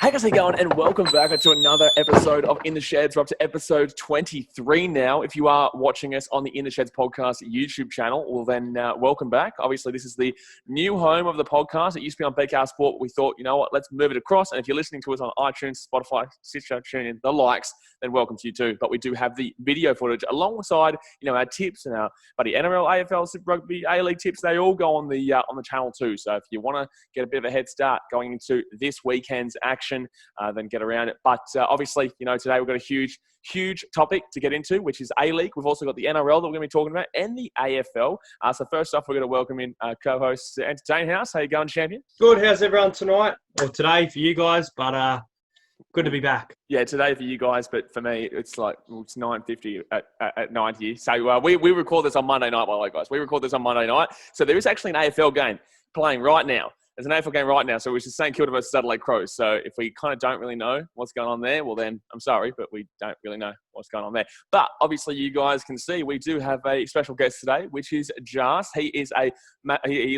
Hey guys, how you going? And welcome back to another episode of In the Sheds. We're up to episode 23 now. If you are watching us on the In the Sheds podcast YouTube channel, well then welcome back. Obviously, this is the new home of the podcast. It used to be on BKRsport. We thought, you know what, let's move it across. And if you're listening to us on iTunes, Spotify, Stitcher, TuneIn, the likes, then welcome to you too. But we do have the video footage alongside, our tips and our buddy NRL, AFL, Super Rugby, A-League tips. They all go on the channel too. So if you want to get a bit of a head start going into this weekend's action, then get around it. But obviously, today we've got a huge topic to get into, which is A-League. We've also got the NRL that we're going to be talking about and the AFL. So first off, we're going to welcome in co-host Entertain House. How you going, champion? Good. How's everyone tonight? Or today for you guys, but good to be back. Yeah, today for you guys, but for me, it's 9:50 at night here. So we record this on Monday night, by the way, guys. We record this on Monday night. So there is actually an AFL game playing right now. There's an AFL game right now, so which is St Kilda versus Adelaide Crows. So if we kind of don't really know what's going on there, well then, I'm sorry, but we don't really know what's going on there. But obviously, you guys can see we do have a special guest today, which is Jarse. He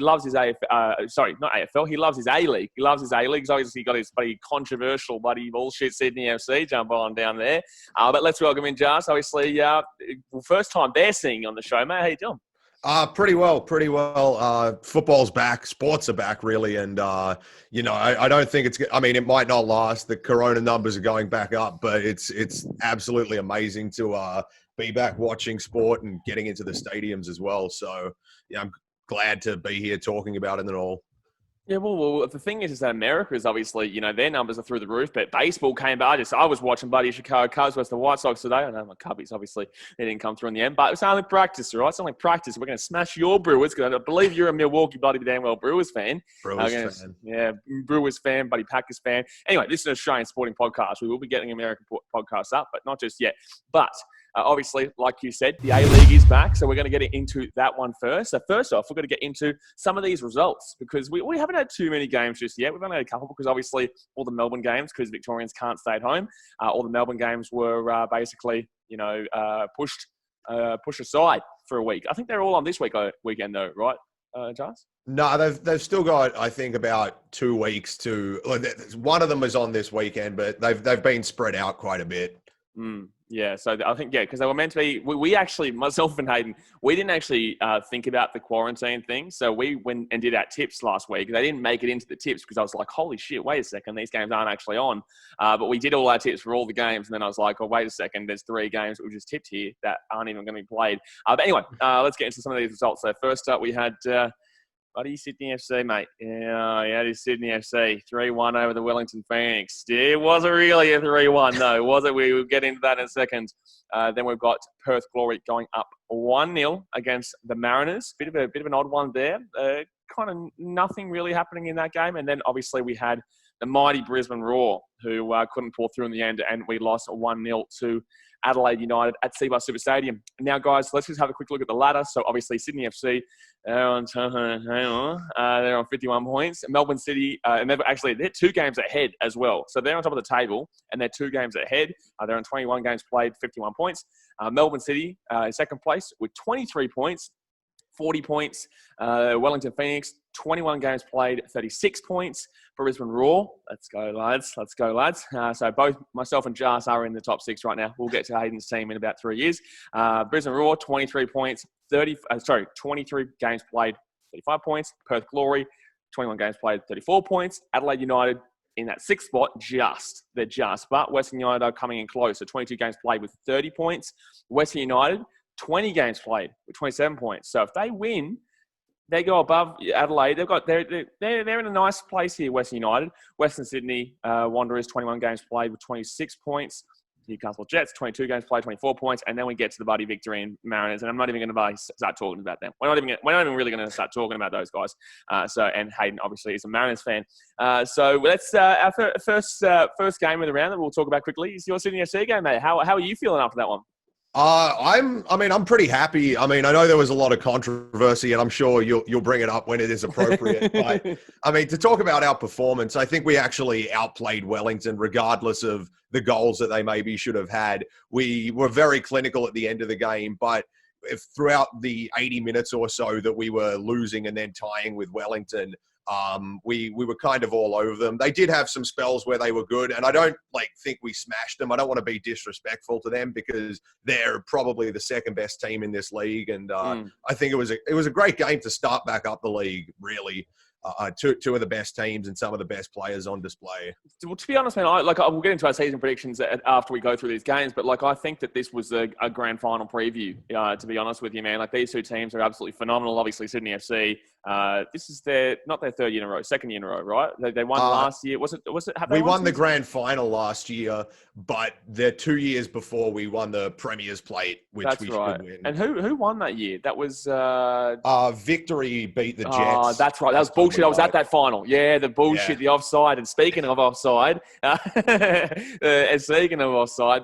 loves his not AFL. He loves his A-League. He loves his A-League. He's obviously got his controversial bullshit Sydney FC jump on down there. But let's welcome in Jarse. Obviously, first time they're seeing you on the show, mate. How you doing? Pretty well. Football's back. Sports are back, really. And, I don't think it might not last. The corona numbers are going back up, but it's absolutely amazing to be back watching sport and getting into the stadiums as well. So, I'm glad to be here talking about it and all. Yeah, well, the thing is that America is obviously, their numbers are through the roof, but baseball came back. I was watching Chicago Cubs versus the White Sox today. I know my Cubbies, obviously, they didn't come through in the end, but it's only practice, right? It's only practice. We're going to smash your Brewers, because I believe you're a Milwaukee damn well Brewers fan. Fan. Yeah, Brewers fan, Packers fan. Anyway, this is an Australian sporting podcast. We will be getting American podcasts up, but not just yet. But obviously, like you said, the A-League is back, so we're going to get into that one first. So first off, we're going to get into some of these results, because we haven't had too many games just yet. We've only had a couple, because obviously all the Melbourne games, because Victorians can't stay at home, all the Melbourne games were basically, pushed aside for a week. I think they're all on this weekend though, right, Jarse? No, they've still got, I think, about 2 weeks to. One of them is on this weekend, but they've been spread out quite a bit. Yeah, so I think, because they were meant to be, we actually, myself and Hayden, we didn't actually think about the quarantine thing. So we went and did our tips last week. They didn't make it into the tips, because I was like, holy shit, wait a second, these games aren't actually on. But we did all our tips for all the games. And then I was like, oh, wait a second, there's 3 games that we just tipped here that aren't even going to be played. But anyway, let's get into some of these results. So first up, we had... Sydney FC, mate. Yeah, it is Sydney FC. 3-1 over the Wellington Phoenix. It wasn't really a 3-1, though, was it? We will get into that in a second. Then we've got Perth Glory going up 1-0 against the Mariners. Bit of an odd one there. Kind of nothing really happening in that game. And then obviously we had the mighty Brisbane Roar, who couldn't pull through in the end, and we lost 1-0 to Adelaide United at Seibold Super Stadium. Now, guys, let's just have a quick look at the ladder. So, obviously, Sydney FC, they're on 51 points. Melbourne City, and they're 2 games ahead as well. So, they're on top of the table, and they're 2 games ahead. They're on 21 games played, 51 points. Melbourne City in second place with 23 points. 40 points. Wellington Phoenix, 21 games played, 36 points. Brisbane Roar, let's go, lads. So both myself and Jarse are in the top 6 right now. We'll get to Hayden's team in about 3 years. Brisbane Roar, 23 points, 23 games played, 35 points. Perth Glory, 21 games played, 34 points. Adelaide United in that 6th spot, they're just. But Western United are coming in close. So 22 games played with 30 points. Western United, 20 games played with 27 points. So if they win, they go above Adelaide. They're in a nice place here, Western United. Western Sydney Wanderers, 21 games played with 26 points. Newcastle Jets, 22 games played, 24 points. And then we get to the buddy Victorian Mariners. And I'm not even going to start talking about them. We're not even really going to start talking about those guys. And Hayden, obviously, is a Mariners fan. So let's our first game of the round that we'll talk about quickly is your Sydney FC game, mate. How are you feeling after that one? I'm pretty happy. I know there was a lot of controversy, and I'm sure you'll bring it up when it is appropriate. But to talk about our performance, I think we actually outplayed Wellington, regardless of the goals that they maybe should have had. We were very clinical at the end of the game, but if throughout the 80 minutes or so that we were losing and then tying with Wellington, we were kind of all over them. They did have some spells where they were good, and I don't think we smashed them. I don't want to be disrespectful to them because they're probably the second best team in this league, and I think it was a great game to start back up the league. Really, two of the best teams and some of the best players on display. Well, to be honest, man, we'll get into our season predictions after we go through these games, but I think that this was a grand final preview. To be honest with you, man, these two teams are absolutely phenomenal. Obviously, Sydney FC. This is not their third year in a row, second year in a row, right? They won last year. Was it? We won the grand final last year, but the 2 years before we won the Premier's Plate, which we should win. And who won that year? That was Victory beat the Jets. Oh, that's right. That was bullshit. I was at that final. Yeah, the bullshit, the offside. And speaking of offside,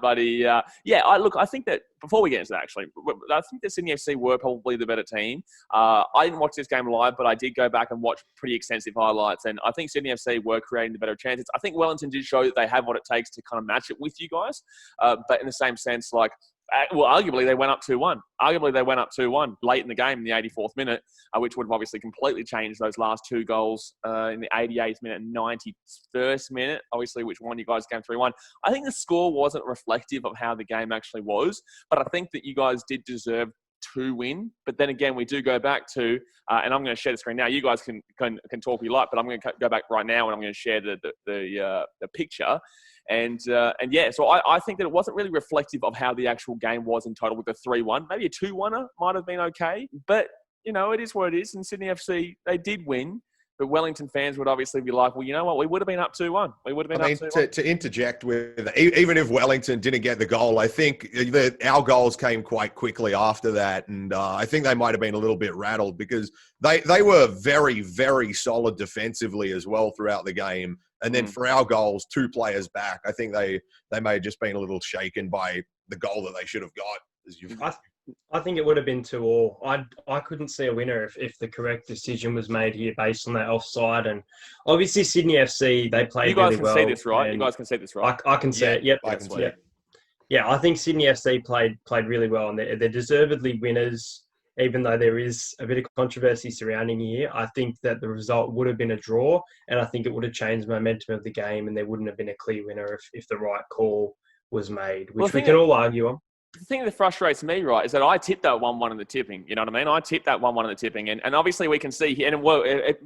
buddy. I think that before we get into that, actually, I think that Sydney FC were probably the better team. I didn't watch this game live, but I did go back and watch pretty extensive highlights. And I think Sydney FC were creating the better chances. I think Wellington did show that they have what it takes to kind of match it with you guys. But in the same sense, arguably they went up 2-1. Arguably they went up 2-1 late in the game in the 84th minute, which would have obviously completely changed those last two goals in the 88th minute and 91st minute, obviously, which won you guys game 3-1. I think the score wasn't reflective of how the game actually was, but I think that you guys did deserve to win. But then again, we do go back to, and I'm going to share the screen now. You guys can talk if you like, but I'm going to go back right now and I'm going to share the picture. And so I think that it wasn't really reflective of how the actual game was in total with the 3-1. Maybe a 2-1er might have been okay. But, it is what it is. And Sydney FC, they did win. But Wellington fans would obviously be like, well, you know what? We would have been up 2-1. We would have been up 2-1. To interject with, even if Wellington didn't get the goal, I think our goals came quite quickly after that. And I think they might have been a little bit rattled because they were very, very solid defensively as well throughout the game. And then for our goals, two players back, I think they may have just been a little shaken by the goal that they should have got. I think it would have been 2-2. I couldn't see a winner if the correct decision was made here based on that offside. And obviously Sydney FC, they played really well. You guys can see this, right? You guys can see this, right? I can see it. Yep. I can see it. Yeah, I think Sydney FC played really well, and they're deservedly winners. Even though there is a bit of controversy surrounding here, I think that the result would have been a draw, and I think it would have changed the momentum of the game, and there wouldn't have been a clear winner if the right call was made, which we can all argue on. The thing that frustrates me, right, is that I tipped that 1-1 in the tipping. You know what I mean? I tipped that 1-1 in the tipping, and obviously we can see here, and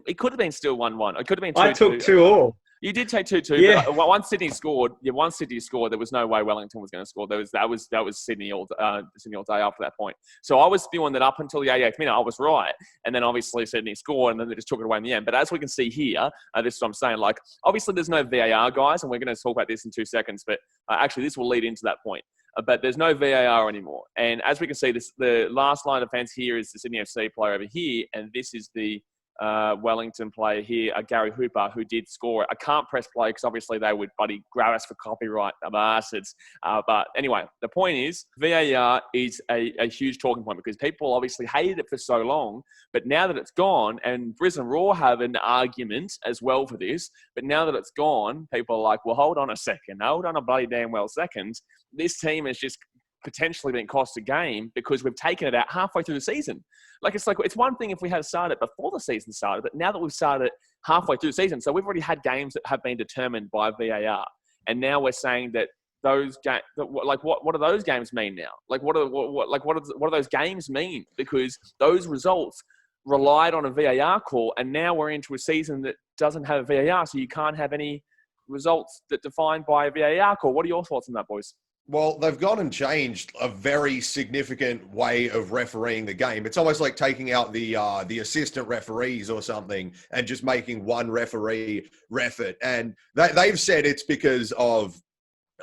it could have been still 1-1. It could have been 2-2. I took 2-2. You did take 2-2. Yeah. But once Sydney scored, there was no way Wellington was going to score. That was Sydney all day after that point. So I was spewing that up until the 88th minute. I was right, and then obviously Sydney scored, and then they just took it away in the end. But as we can see here, this is what I'm saying. Obviously there's no VAR, guys, and we're going to talk about this in 2 seconds. But actually, this will lead into that point. But there's no VAR anymore. And as we can see, the last line of defence here is the Sydney FC player over here, and this is the Wellington player here, Gary Hooper, who did score it. I can't press play because obviously they would grab us for copyright, the bastards. But anyway, the point is VAR is a huge talking point because people obviously hated it for so long, but now that it's gone, and Brisbane Roar have an argument as well for this, but now that it's gone, people are like, well, hold on a second. Hold on a bloody damn well second. This team has just potentially been cost a game because we've taken it out halfway through the season. It's one thing if we had started before the season started, but now that we've started halfway through the season, so we've already had games that have been determined by VAR, and now we're saying that those games, what do those games mean now? What do those games mean? Because those results relied on a VAR call, and now we're into a season that doesn't have a VAR, so you can't have any results that defined by a VAR call. What are your thoughts on that, boys? Well, they've gone and changed a very significant way of refereeing the game. It's almost like taking out the assistant referees or something and just making one referee ref it. And they've said it's because of,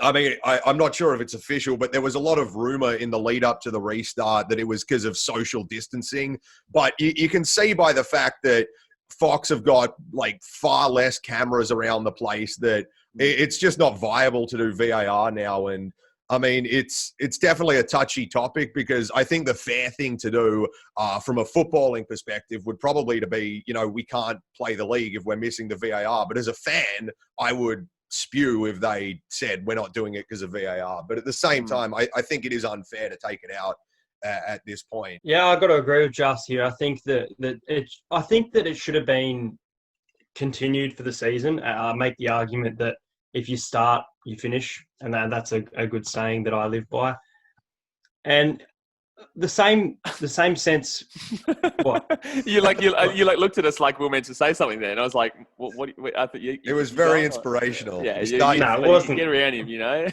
I'm not sure if it's official, but there was a lot of rumor in the lead up to the restart that it was because of social distancing. But you can see by the fact that Fox have got far less cameras around the place that it's just not viable to do VAR now. And it's definitely a touchy topic because I think the fair thing to do from a footballing perspective would probably to be, we can't play the league if we're missing the VAR. But as a fan, I would spew if they said we're not doing it because of VAR. But at the same time, I think it is unfair to take it out at this point. Yeah, I've got to agree with Jarse here. I think that it should have been continued for the season, I make the argument that if you start, you finish, and that's a good saying that I live by. And the same sense. What? you looked at us like we were meant to say something there, and I was like, "What?" I thought it was very inspirational. Yeah, it wasn't. Get around him, No,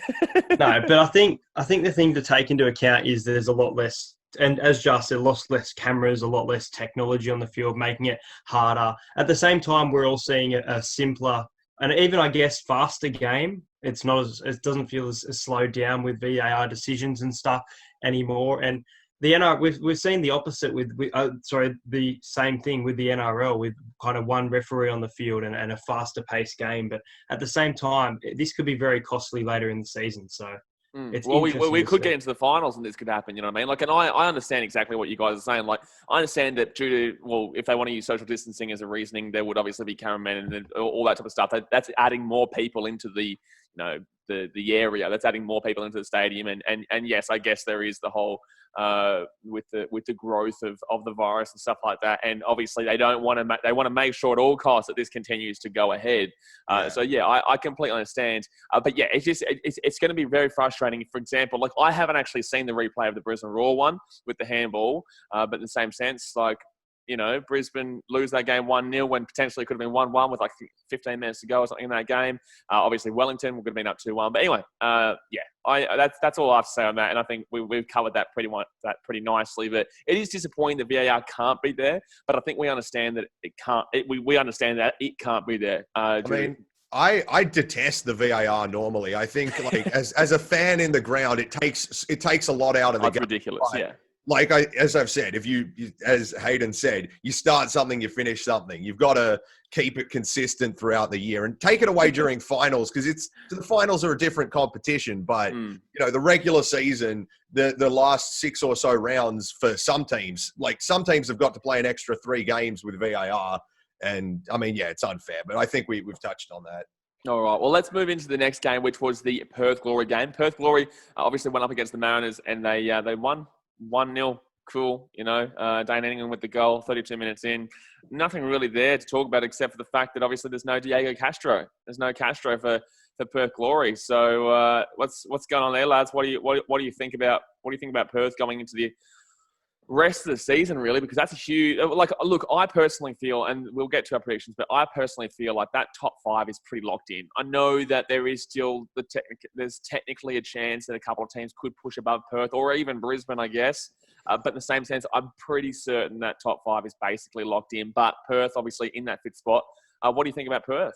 but I think the thing to take into account is there's a lot less, and as Jarse said, less cameras, a lot less technology on the field, making it harder. At the same time, we're all seeing a simpler and even, I guess, faster game. It doesn't feel as slowed down with VAR decisions and stuff anymore. And the we've seen the opposite the same thing with the NRL, with kind of one referee on the field and a faster paced game. But at the same time, this could be very costly later in the season. So it's we could get into the finals and this could happen. You know what I mean? Like, and I understand exactly what you guys are saying. Like, I understand that if they want to use social distancing as a reasoning, there would obviously be cameramen and all that type of stuff. That's adding more people into the the area. That's adding more people into the stadium. And yes, I guess there is the whole with the growth of the virus and stuff like that. And obviously they want to make sure at all costs that this continues to go ahead. So yeah, I completely understand. But yeah, it's going to be very frustrating. For example, like, I haven't actually seen the replay of the Brisbane Roar one with the handball, but in the same sense, like, Brisbane lose that game 1-0 when potentially it could have been 1-1 with like 15 minutes to go or something in that game. Obviously, Wellington would have been up 2-1. But anyway, that's all I have to say on that. And I think we've covered that pretty nicely. But it is disappointing that VAR can't be there. But I think we understand that it can't. We understand that it can't be there. I detest the VAR normally. I think, like, as a fan in the ground, it takes a lot out of the game. It's ridiculous, yeah. Like, as I've said, if you, as Hayden said, you start something, you finish something. You've got to keep it consistent throughout the year and take it away during finals, because the finals are a different competition. But the regular season, the last 6 or so rounds for some teams, like some teams have got to play an extra 3 games with VAR, and I mean, yeah, it's unfair. But I think we've touched on that. All right, well, let's move into the next game, which was the Perth Glory game. Perth Glory obviously went up against the Mariners, and they won 1-0. Cool, Dane Enningham with the goal, 32 minutes in. Nothing really there to talk about except for the fact that obviously there's no Diego Castro. There's no Castro for Perth Glory. So what's going on there, lads? What do you think about Perth going into the rest of the season, really? Because that's a huge, like, look, I personally feel, and we'll get to our predictions, but I personally feel like that top 5 is pretty locked in. I know that there is still there's technically a chance that a couple of teams could push above Perth or even Brisbane, I guess. But in the same sense, I'm pretty certain that top 5 is basically locked in. But Perth, obviously, in that 5th spot. What do you think about Perth?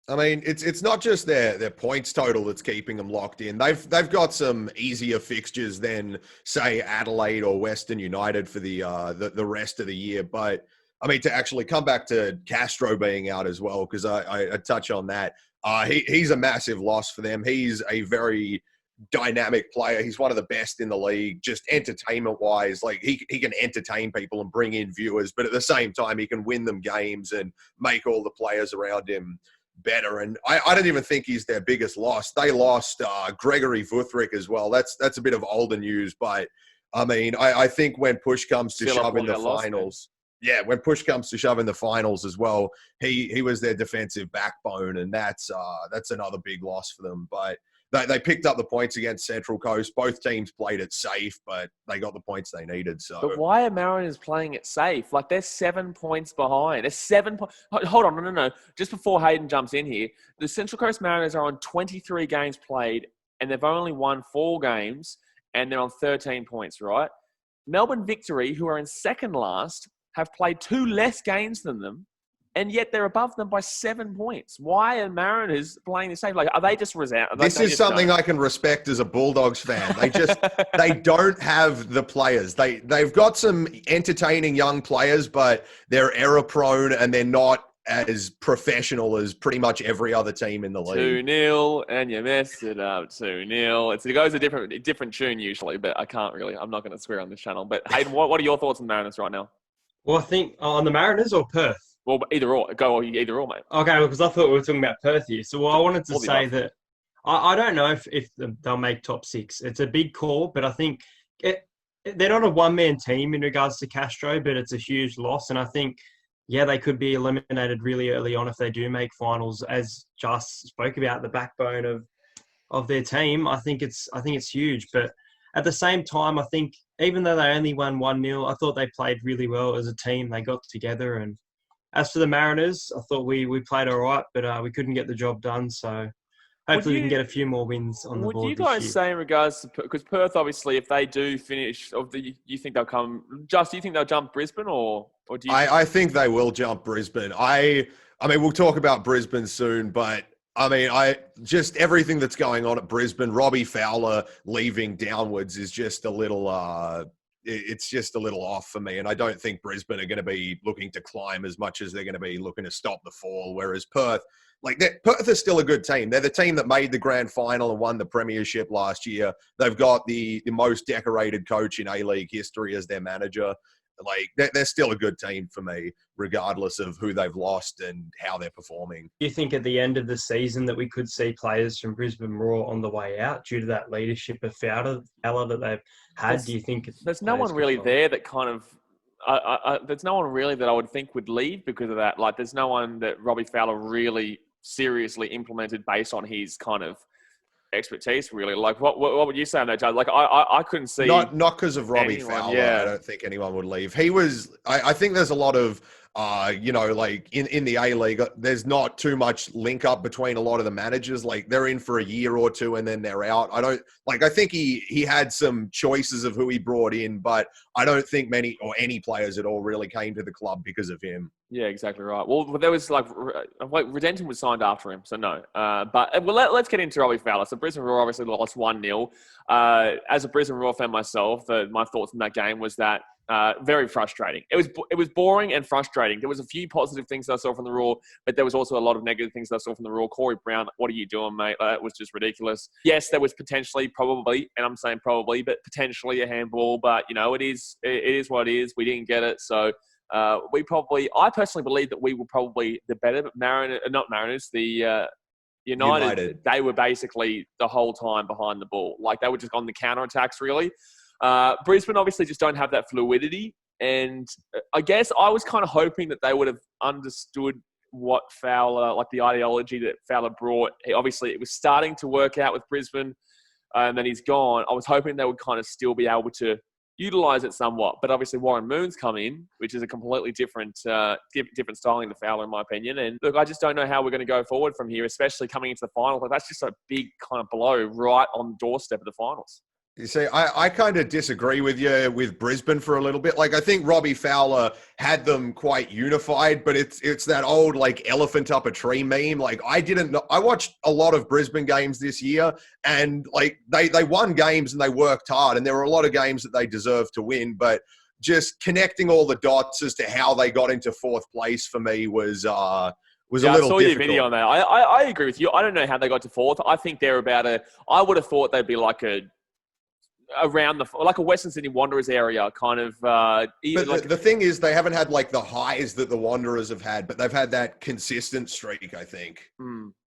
I mean, it's not just their points total that's keeping them locked in. They've got some easier fixtures than, say, Adelaide or Western United for the rest of the year. But I mean, to actually come back to Castro being out as well, because I touch on that. He's a massive loss for them. He's a very dynamic player. He's one of the best in the league, just entertainment-wise. Like, he can entertain people and bring in viewers, but at the same time, he can win them games and make all the players around him better. And I don't even think he's their biggest loss. They lost Gregory Vuthric as well. That's a bit of older news, but I mean, I think when push comes to shove in the finals, when push comes to shove in the finals as well, he was their defensive backbone, and that's another big loss for them. But they picked up the points against Central Coast. Both teams played it safe, but they got the points they needed. So, but why are Mariners playing it safe? Like, they're 7 points behind. They're 7 points. Hold on, no. Just before Hayden jumps in here, the Central Coast Mariners are on 23 games played, and they've only won 4 games, and they're on 13 points, right? Melbourne Victory, who are in second last, have played 2 less games than them, and yet they're above them by 7 points. Why are Mariners playing the same? Like, are they just resound? This is something I can respect as a Bulldogs fan. They don't have the players. They've got some entertaining young players, but they're error prone and they're not as professional as pretty much every other team in the league. 2-0 and you messed it up. 2-0. It goes a different tune usually, but I'm not going to swear on this channel. But Hayden, what are your thoughts on the Mariners right now? Well, I think on the Mariners or Perth. Well, either or. Go either or, mate. Okay, because I thought we were talking about Perth here. So I wanted to say that I don't know if they'll make top 6. It's a big call, but I think they're not a one-man team in regards to Castro, but it's a huge loss. And I think yeah, they could be eliminated really early on if they do make finals. As Just spoke about, the backbone of their team, I think it's huge. But at the same time, I think even though they only won 1-0, I thought they played really well as a team. They got together. And as for the Mariners, I thought we played all right, but we couldn't get the job done. So hopefully we can get a few more wins on the board this year. Would you guys say in regards to, because Perth, obviously, if they do finish, you think they'll come, do you think they'll jump Brisbane or do you? I think they will jump Brisbane. I mean, we'll talk about Brisbane soon, but I mean, just everything that's going on at Brisbane, Robbie Fowler leaving downwards is just a little, it's just a little off for me. And I don't think Brisbane are going to be looking to climb as much as they're going to be looking to stop the fall. Whereas Perth, Perth is still a good team. They're the team that made the grand final and won the premiership last year. They've got the most decorated coach in A-League history as their manager. They're still a good team for me, regardless of who they've lost and how they're performing. Do you think at the end of the season that we could see players from Brisbane Roar on the way out due to that leadership of Fowler that they've had? Do you think there's no one really there that kind of there's no one really that I would think would leave because of that? Like, there's no one that Robbie Fowler really seriously implemented based on his kind of expertise, really. Like, what would you say on that, Judge? Like, I couldn't see not because of Robbie Fowler. Yeah. I don't think anyone would leave. He was. I think there's a lot of in the A-League, there's not too much link up between a lot of the managers. Like, they're in for a year or two and then they're out. I think he had some choices of who he brought in, but I don't think many or any players at all really came to the club because of him. Yeah, exactly right. Well, there was Redenton was signed after him, so no. But let's get into Robbie Fowler. So Brisbane Roar obviously lost 1-0. As a Brisbane Roar fan myself, my thoughts on that game was that very frustrating. It was boring and frustrating. There was a few positive things that I saw from the Roar, but there was also a lot of negative things that I saw from the Roar. Corey Brown, what are you doing, mate? That was just ridiculous. Yes, there was potentially, probably, and I'm saying probably, but potentially a handball. But it is what it is. We didn't get it, so. I personally believe that we were probably the better Mariners, the United. They were basically the whole time behind the ball. Like, they were just on the counter-attacks, really. Brisbane obviously just don't have that fluidity. And I guess I was kind of hoping that they would have understood what Fowler, like the ideology that Fowler brought. Obviously, it was starting to work out with Brisbane, and then he's gone. I was hoping they would kind of still be able to utilize it somewhat, but obviously Warren Moon's come in, which is a completely different styling to Fowler, in my opinion. And look, I just don't know how we're going to go forward from here, especially coming into the final. Like, that's just a big kind of blow right on the doorstep of the finals. You see, I kind of disagree with you with Brisbane for a little bit. Like, I think Robbie Fowler had them quite unified, but it's that old, like, elephant up a tree meme. Like, I watched a lot of Brisbane games this year, and like they won games and they worked hard, and there were a lot of games that they deserved to win, but just connecting all the dots as to how they got into fourth place for me was a little difficult. I saw your video on that. I agree with you. I don't know how they got to fourth. I think they're I would have thought they'd be like around like a Western Sydney Wanderers area kind of. But the thing is, they haven't had like the highs that the Wanderers have had, but they've had that consistent streak, I think.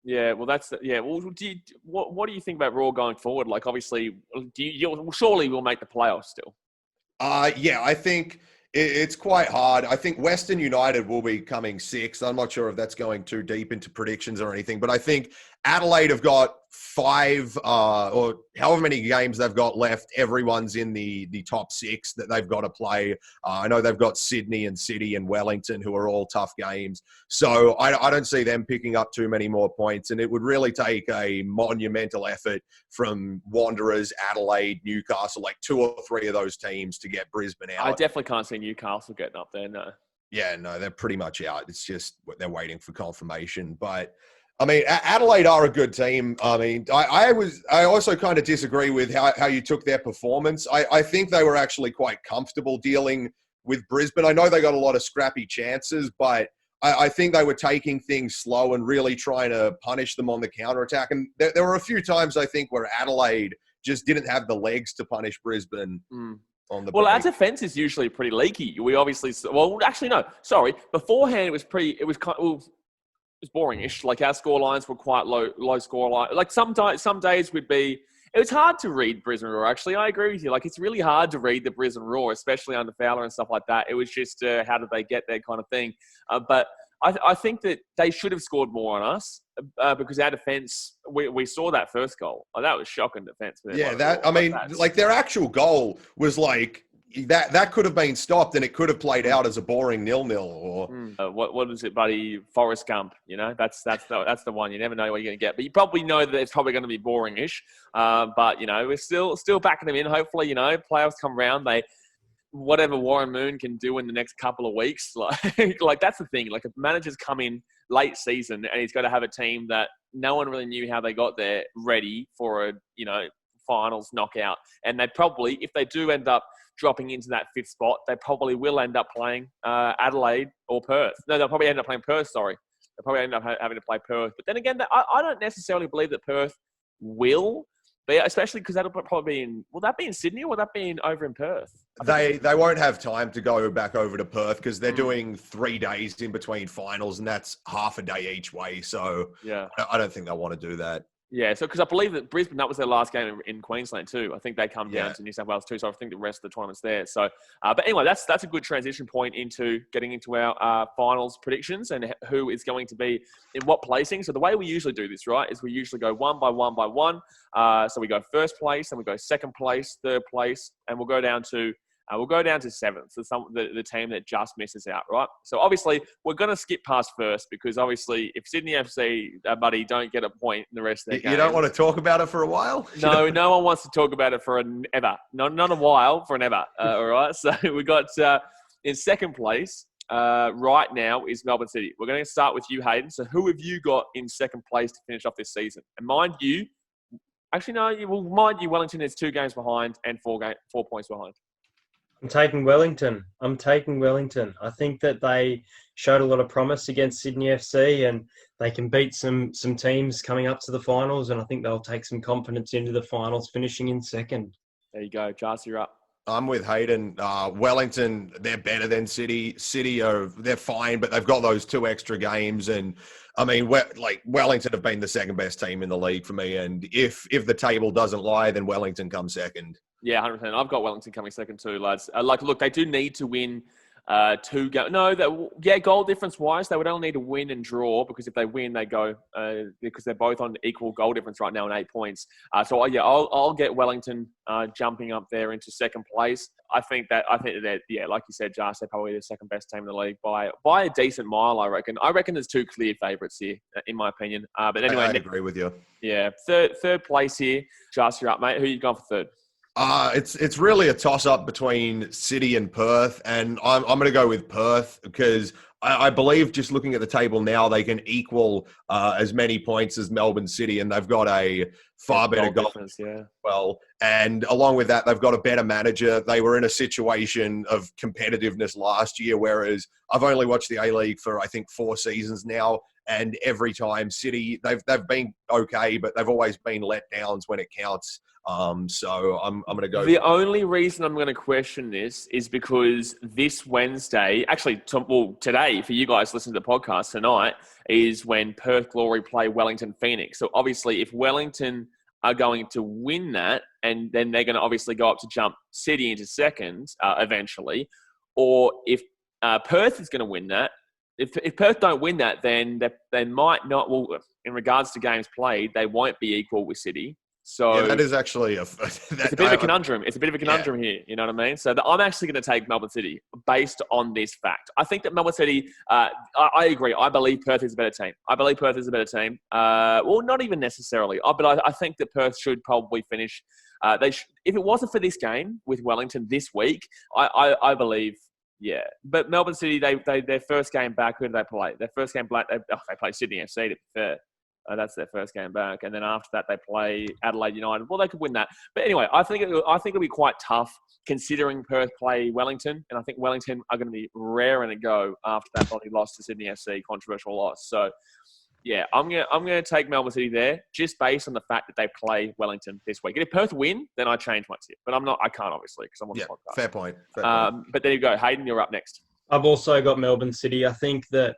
Yeah, well, Well, what do you think about Raw going forward? Like, obviously, surely we'll make the playoffs still. Yeah, I think it's quite hard. I think Western United will be coming sixth. I'm not sure if that's going too deep into predictions or anything, but I think Adelaide have got 5 or however many games they've got left. Everyone's in the top 6 that they've got to play. I know they've got Sydney and City and Wellington, who are all tough games. So I don't see them picking up too many more points. And it would really take a monumental effort from Wanderers, Adelaide, Newcastle, like 2 or 3 of those teams to get Brisbane out. I definitely can't see Newcastle getting up there, no. Yeah, no, they're pretty much out. It's just they're waiting for confirmation. But I mean, Adelaide are a good team. I mean, I also kind of disagree with how you took their performance. I think they were actually quite comfortable dealing with Brisbane. I know they got a lot of scrappy chances, but I think they were taking things slow and really trying to punish them on the counterattack. And there were a few times, I think, where Adelaide just didn't have the legs to punish Brisbane. On the our defense is usually pretty leaky. We obviously, actually, no, sorry. Beforehand, it was boring-ish. Like, our score lines were quite low score line. Like, some days we'd be It was hard to read Brisbane Roar, actually. I agree with you. Like, it's really hard to read the Brisbane Roar, especially under Fowler and stuff like that. It was just how did they get there kind of thing. But I think that they should have scored more on us because our defence, we saw that first goal. Like, that was shocking defence. Yeah, their actual goal was like, that could have been stopped and it could have played out as a boring 0-0 or what is it, buddy? Forrest Gump. You know, that's the one. You never know what you're going to get, but you probably know that it's probably going to be boring-ish. But you know, we're still backing them in. Hopefully, you know, playoffs come round. Whatever Warren Moon can do in the next couple of weeks, like that's the thing. Like, if managers come in late season and he's got to have a team that no one really knew how they got there ready for a finals knockout, and they probably, if they do end up dropping into that fifth spot, they probably will end up playing Adelaide or Perth. No, they'll probably end up playing Perth, sorry. They'll probably end up having to play Perth. But then again, I don't necessarily believe that Perth will, but especially because that'll probably be in, will that be in Sydney or will that be over in Perth? They won't have time to go back over to Perth because they're doing 3 days in between finals, and that's half a day each way. So yeah, I don't think they'll want to do that. Yeah, so because I believe that Brisbane, that was their last game in Queensland too. I think they come down to New South Wales too, so I think the rest of the tournament's there. So, but anyway, that's a good transition point into getting into our finals predictions and who is going to be in what placing. So the way we usually do this, right, is we usually go one by one by one. So we go first place, then we go second place, third place, and we'll go down to seventh. So the team that just misses out, right? So obviously, we're going to skip past first because obviously, if Sydney FC, buddy, don't get a point in the rest of their games. You don't want to talk about it for a while? No, no one wants to talk about it for an ever. Not a while, for an ever. All right? So we got in second place right now is Melbourne City. We're going to start with you, Hayden. So who have you got in second place to finish off this season? And mind you, Wellington is 2 games behind and 4 points behind. I'm taking Wellington. I think that they showed a lot of promise against Sydney FC and they can beat some teams coming up to the finals, and I think they'll take some confidence into the finals, finishing in second. There you go. Jarse, you're up. I'm with Hayden. Wellington, they're better than City. City they're fine, but they've got those 2 extra games. And I mean, Wellington have been the second best team in the league for me. And if the table doesn't lie, then Wellington comes second. Yeah, 100%. I've got Wellington coming second too, lads. Look, they do need to win 2 games. No, goal difference wise, they would only need to win and draw because if they win, they go because they're both on equal goal difference right now in 8 points. I'll get Wellington jumping up there into second place. I think that like you said, Jarse, they're probably the second best team in the league by a decent mile. I reckon there's 2 clear favourites here, in my opinion. But anyway, I agree with you. Yeah, third place here. Jarse, you're up, mate. Who you going for third? It's really a toss-up between City and Perth, and I'm going to go with Perth because I believe just looking at the table now, they can equal as many points as Melbourne City, and they've got a far better goal difference. Yeah. Well, and along with that, they've got a better manager. They were in a situation of competitiveness last year, whereas I've only watched the A-League for, I think, 4 seasons now, and every time City, they've been okay, but they've always been let downs when it counts. So I'm going to go. The only reason I'm going to question this is because this Wednesday, today for you guys listening to the podcast tonight, is when Perth Glory play Wellington Phoenix. So obviously, if Wellington are going to win that, and then they're going to obviously go up to jump City into second eventually, or if Perth is going to win that, if Perth don't win that, then they might not. Well, in regards to games played, they won't be equal with City. So yeah, that is actually it's a bit of a conundrum. It's a bit of a conundrum here. You know what I mean? So I'm actually going to take Melbourne City based on this fact. I think that Melbourne City, I agree. I believe Perth is a better team. Well, not even necessarily. But I think that Perth should probably finish. If it wasn't for this game with Wellington this week, I believe. Yeah, but Melbourne City, their first game back. Who did they play? Their first game back. They play Sydney FC. To be fair. That's their first game back, and then after that they play Adelaide United. Well, they could win that, but anyway, I think it'll be quite tough considering Perth play Wellington, and I think Wellington are going to be raring to go after that bloody loss to Sydney FC, controversial loss. So, yeah, I'm gonna take Melbourne City there just based on the fact that they play Wellington this week. And if Perth win, then I change my tip, but I can't obviously because I'm on the podcast. Fair point. But there you go, Hayden, you're up next. I've also got Melbourne City. I think that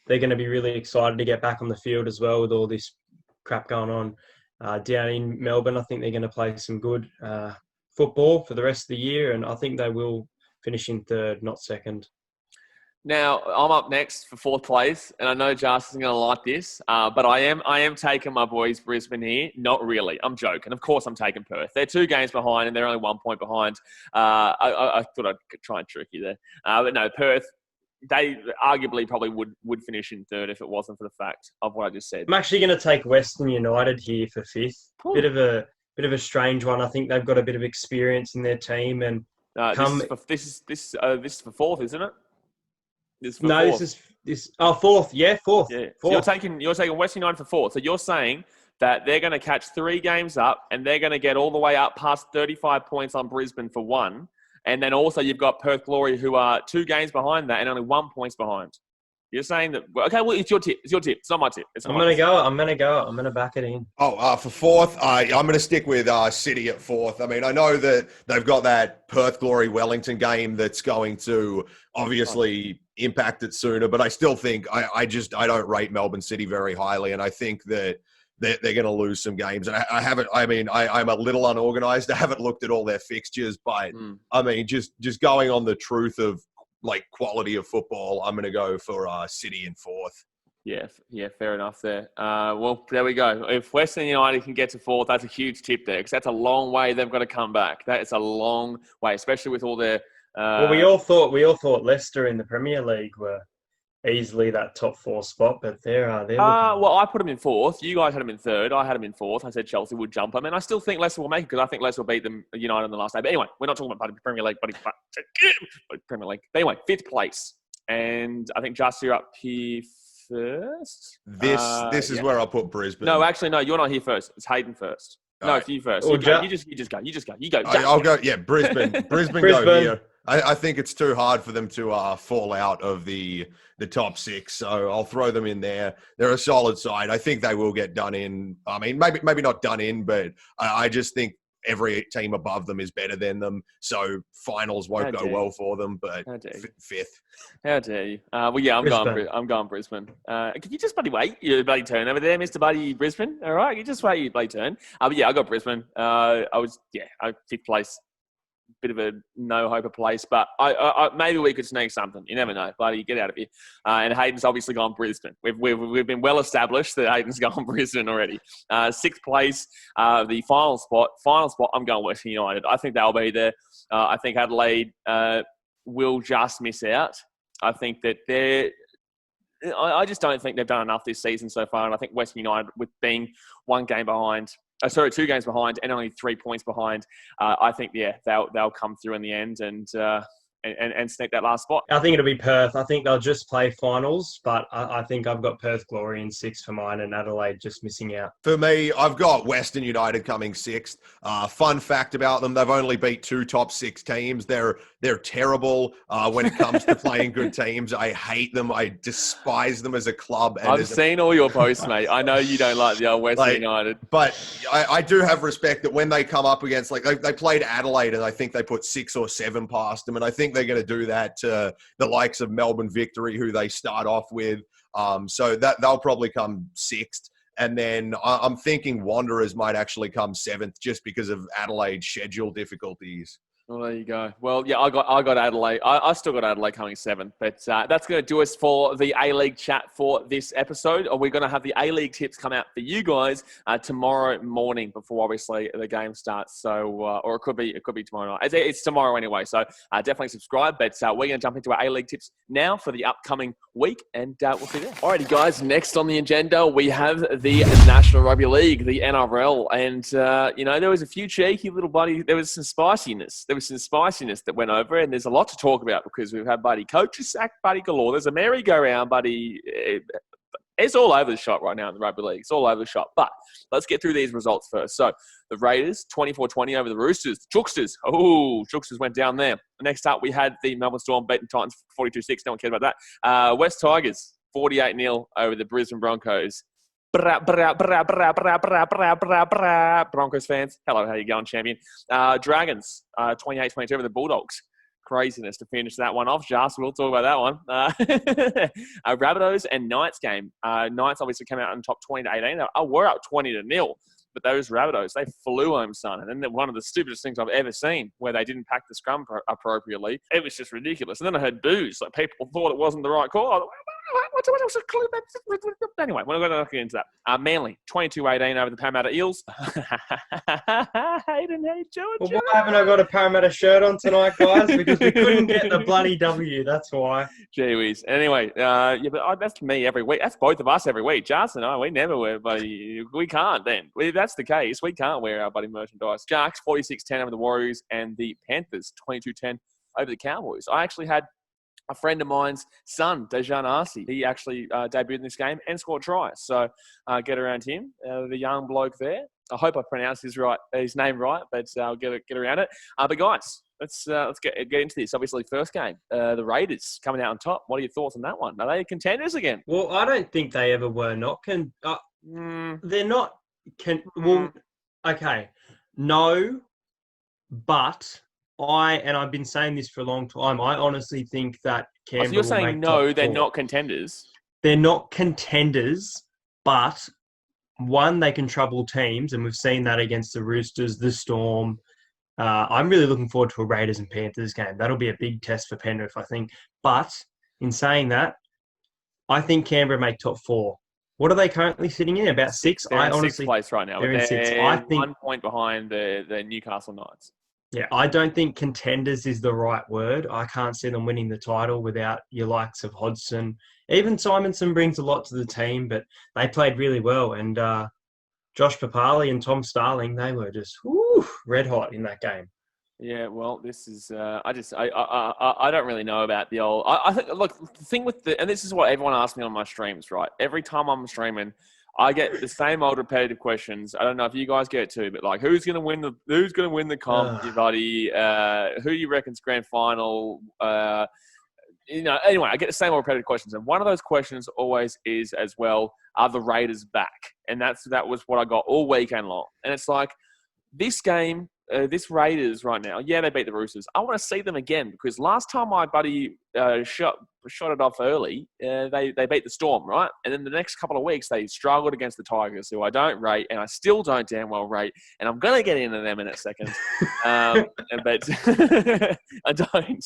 they're going to be really excited to get back on the field as well with all this crap going on. down in Melbourne. I think they're going to play some good football for the rest of the year, and I think they will finish in third, not second. Now, I'm up next for fourth place, and I know Jarse isn't going to like this, but I am taking my boys Brisbane here. Not really. I'm joking. Of course I'm taking Perth. They're 2 games behind, and they're only 1 point behind. I thought I'd try and trick you there. But no, Perth, they arguably probably would finish in third if it wasn't for the fact of what I just said. I'm actually going to take Western United here for fifth. Bit of a strange one. I think they've got a bit of experience in their team, and this is for fourth, isn't it? Fourth. Yeah, fourth. Yeah. Fourth. So you're taking Western United for fourth. So you're saying that they're going to catch 3 games up, and they're going to get all the way up past 35 points on Brisbane for 1. And then also you've got Perth Glory, who are 2 games behind that and only 1 point behind. You're saying that, okay, well, it's your tip. It's your tip. It's not my tip. I'm going to go. I'm going to back it in. For fourth, I'm going to stick with City at fourth. I mean, I know that they've got that Perth Glory Wellington game that's going to obviously impact it sooner, but I still think I don't rate Melbourne City very highly, and I think that they're going to lose some games. And I'm a little unorganized. I haven't looked at all their fixtures, but I mean, just going on the truth of like quality of football, I'm going to go for City in fourth. Yeah, fair enough there. Well, there we go. If Western United can get to fourth, that's a huge tip there, because that's a long way they've got to come back. That is a long way, especially with all their. Well, we all thought Leicester in the Premier League were easily that top 4 spot, but they're well, I put them in fourth. You guys had them in third. I had them in fourth. I said Chelsea would jump them, and I still think Leicester will make it, because I think Leicester will beat them United on the last day. But anyway, we're not talking about Premier League, but Premier League. But anyway, 5th place, and I think Just, you're up here first. This is where I'll put Brisbane. No, actually, no, you're not here first. It's Hayden first. No, it's you first. You just go. You go. I'll go. Yeah, Brisbane. Brisbane go here. I think it's too hard for them to fall out of the top 6, so I'll throw them in there. They're a solid side. I think they will get done in. I mean, maybe not done in, but I just think every team above them is better than them, so finals won't go well for them. But 5th. How dare you? Well, yeah, I'm going Brisbane. Can you just wait your bloody turn over there, Mr. Buddy Brisbane? All right, you just wait your bloody turn. But yeah, I got Brisbane. I 5th place. Bit of a no-hoper place, but I maybe we could sneak something. You never know, buddy. Get out of here. And Hayden's obviously gone Brisbane. We've been well established that Hayden's gone Brisbane already. 6th place, the final spot. I'm going Western United. I think they'll be there. I think Adelaide will just miss out. I think that I just don't think they've done enough this season so far, and I think Western United, with being 1 game behind. 2 games behind and only 3 points behind. I think, they'll come through in the end and sneak that last spot. I think it'll be Perth. I think they'll just play finals, but I think I've got Perth Glory in 6th for mine and Adelaide just missing out. For me, I've got Western United coming 6th. Fun fact about them, they've only beat 2 top 6 teams. They're terrible when it comes to playing good teams. I hate them. I despise them as a club. And I've seen all your posts, mate. I know you don't like the old Western United. But I do have respect that when they come up against, they played Adelaide, and I think they put 6 or 7 past them, and I think they're going to do that to the likes of Melbourne Victory, who they start off with. So that they'll probably come 6th. And then I'm thinking Wanderers might actually come 7th, just because of Adelaide's schedule difficulties. Well, there you go. Well, yeah, I got Adelaide. I still got Adelaide coming 7th. But that's going to do us for the A-League chat for this episode. We're going to have the A-League tips come out for you guys tomorrow morning before, obviously, the game starts. So, or it could be tomorrow night. It's tomorrow anyway. So definitely subscribe. But we're going to jump into our A-League tips now for the upcoming week, and we'll see you there. Alrighty, guys. Next on the agenda, we have the National Rugby League, the NRL, and there was a few cheeky little buddy. There was some spiciness. There was some spiciness that went over, and there's a lot to talk about because we've had buddy coaches sacked, buddy galore. There's a merry-go-round, buddy. It's all over the shop right now in the rugby league. It's all over the shop. But let's get through these results first. So the Raiders, 24-20 over the Roosters. The Chooksters. Chooksters went down there. Next up, we had the Melbourne Storm beating Titans 42-6. No one cares about that. West Tigers, 48-0 over the Brisbane Broncos. Broncos fans, hello, how you going, champion? Dragons, 28-22 over the Bulldogs. Craziness to finish that one off. Jarse, we'll talk about that one. Rabbitohs and Knights game. Knights obviously came out on top 20-18. We're up 20-0. But those Rabbitohs, they flew home, son. And then one of the stupidest things I've ever seen, where they didn't pack the scrum appropriately, it was just ridiculous. And then I heard boos. Like, people thought it wasn't the right call. Anyway, we're not going to get into that. Manly, 22-18 over the Parramatta Eels. Hayden, hey, George. Well, why haven't I got a Parramatta shirt on tonight, guys? Because we couldn't get the bloody W. That's why. Gee whiz. Anyway, but that's me every week. That's both of us every week. Jarse and I, we never wear bloody. We can't then. If that's the case, we can't wear our bloody merchandise. Sharks, 46-10 over the Warriors, and the Panthers, 22-10 over the Cowboys. I actually had a friend of mine's son, Dejan Arce. He actually debuted in this game and scored tries. So get around him, the young bloke there. I hope I pronounced his name right, but I'll get around it. But guys, let's get into this. Obviously, first game, the Raiders coming out on top. What are your thoughts on that one? Are they contenders again? Well, I don't think they ever were not. They're not. Well, okay, no, but I've been saying this for a long time. I honestly think that Canberra. So you're saying no, they're not contenders. They're not contenders, but one, they can trouble teams, and we've seen that against the Roosters, the Storm. I'm really looking forward to a Raiders and Panthers game. That'll be a big test for Penrith, I think. But in saying that, I think Canberra make top 4. What are they currently sitting in? About 6? They're in sixth place right now. They're in 6. I think 1 point behind the Newcastle Knights. Yeah, I don't think contenders is the right word. I can't see them winning the title without your likes of Hodgson. Even Simonson brings a lot to the team, but they played really well. And Josh Papali and Tom Starling, they were just red hot in that game. Yeah, well, this is. I don't really know about the old. I think. Look, the thing with and this is what everyone asks me on my streams. Right, every time I'm streaming, I get the same old repetitive questions. I don't know if you guys get it too, but like, who's going to win the comp, buddy? Who do you reckon's grand final? Anyway, I get the same old repetitive questions, and one of those questions always is as well: are the Raiders back? And that was what I got all weekend long. And it's like this game. This Raiders right now, yeah, they beat the Roosters. I want to see them again because last time my buddy shot it off early, they beat the Storm, right? And then the next couple of weeks, they struggled against the Tigers, who I don't rate, and I still don't damn well rate. And I'm going to get into them in a second. But I don't.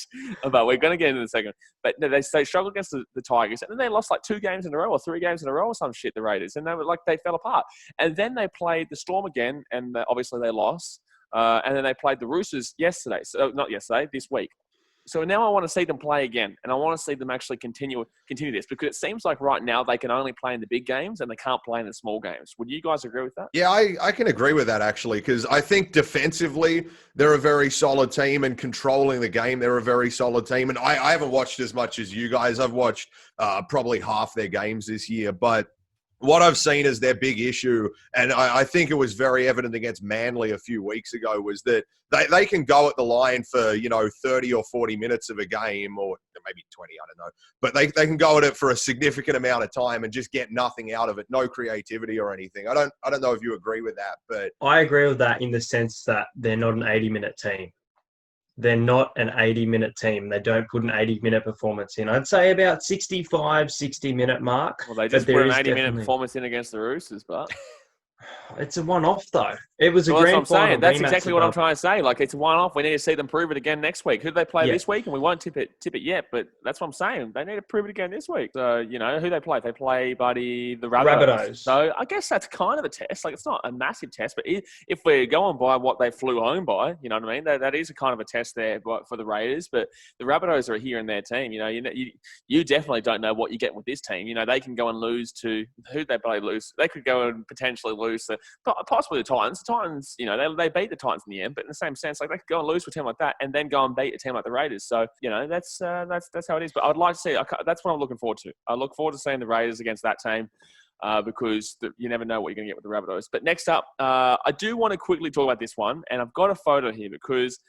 But we're going to get into the second. But no, they struggled against the Tigers, and then they lost like 2 games in a row or 3 games in a row or some shit, the Raiders. And they fell apart. And then they played the Storm again, and obviously they lost. And then they played the Roosters yesterday. So not yesterday, this week. So now I want to see them play again, and I want to see them actually continue this because it seems like right now they can only play in the big games and they can't play in the small games. Would you guys agree with that? Yeah, I can agree with that actually because I think defensively they're a very solid team and controlling the game they're a very solid team. And I haven't watched as much as you guys. I've watched probably half their games this year, but what I've seen as their big issue, and I think it was very evident against Manly a few weeks ago, was that they can go at the line for, 30 or 40 minutes of a game, or maybe 20, I don't know. But they can go at it for a significant amount of time and just get nothing out of it, no creativity or anything. I don't know if you agree with that, but I agree with that in the sense that they're not an 80-minute team. They're not an 80-minute team. They don't put an 80-minute performance in. I'd say about 65, 60-minute mark. Well, they just put an 80-minute performance in against the Roosters, but it's a one-off, though. It was a grand grand final. That's exactly what I'm trying to say. Like, it's a one-off. We need to see them prove it again next week. Who do they play this week? And we won't tip it yet, but that's what I'm saying. They need to prove it again this week. So, who they play? They play, buddy, the Rabbitohs. So I guess that's kind of a test. Like, it's not a massive test, but if we're going by what they flew home by, you know what I mean? That is a kind of a test there for the Raiders. But the Rabbitohs are here in their team. You definitely don't know what you get with this team. They can go and lose to who they play lose. They could go and potentially lose to possibly the Titans. The Titans, they beat the Titans in the end, but in the same sense, like they could go and lose to a team like that and then go and beat a team like the Raiders. So, that's how it is. But I'd like to see, that's what I'm looking forward to. I look forward to seeing the Raiders against that team because you never know what you're going to get with the Rabbitohs. But next up, I do want to quickly talk about this one, and I've got a photo here because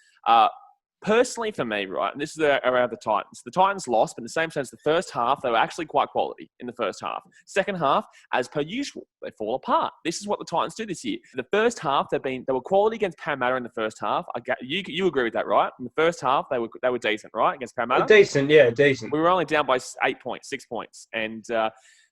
personally for me, right, and this is around the Titans. The Titans lost, but in the same sense, the first half, they were actually quite quality in the first half. Second half, as per usual, they fall apart. This is what the Titans do this year. The first half, they were quality against Parramatta in the first half. You agree with that, right? In the first half, they were decent, right, against Parramatta? Decent, yeah, decent. We were only down by 6 points, and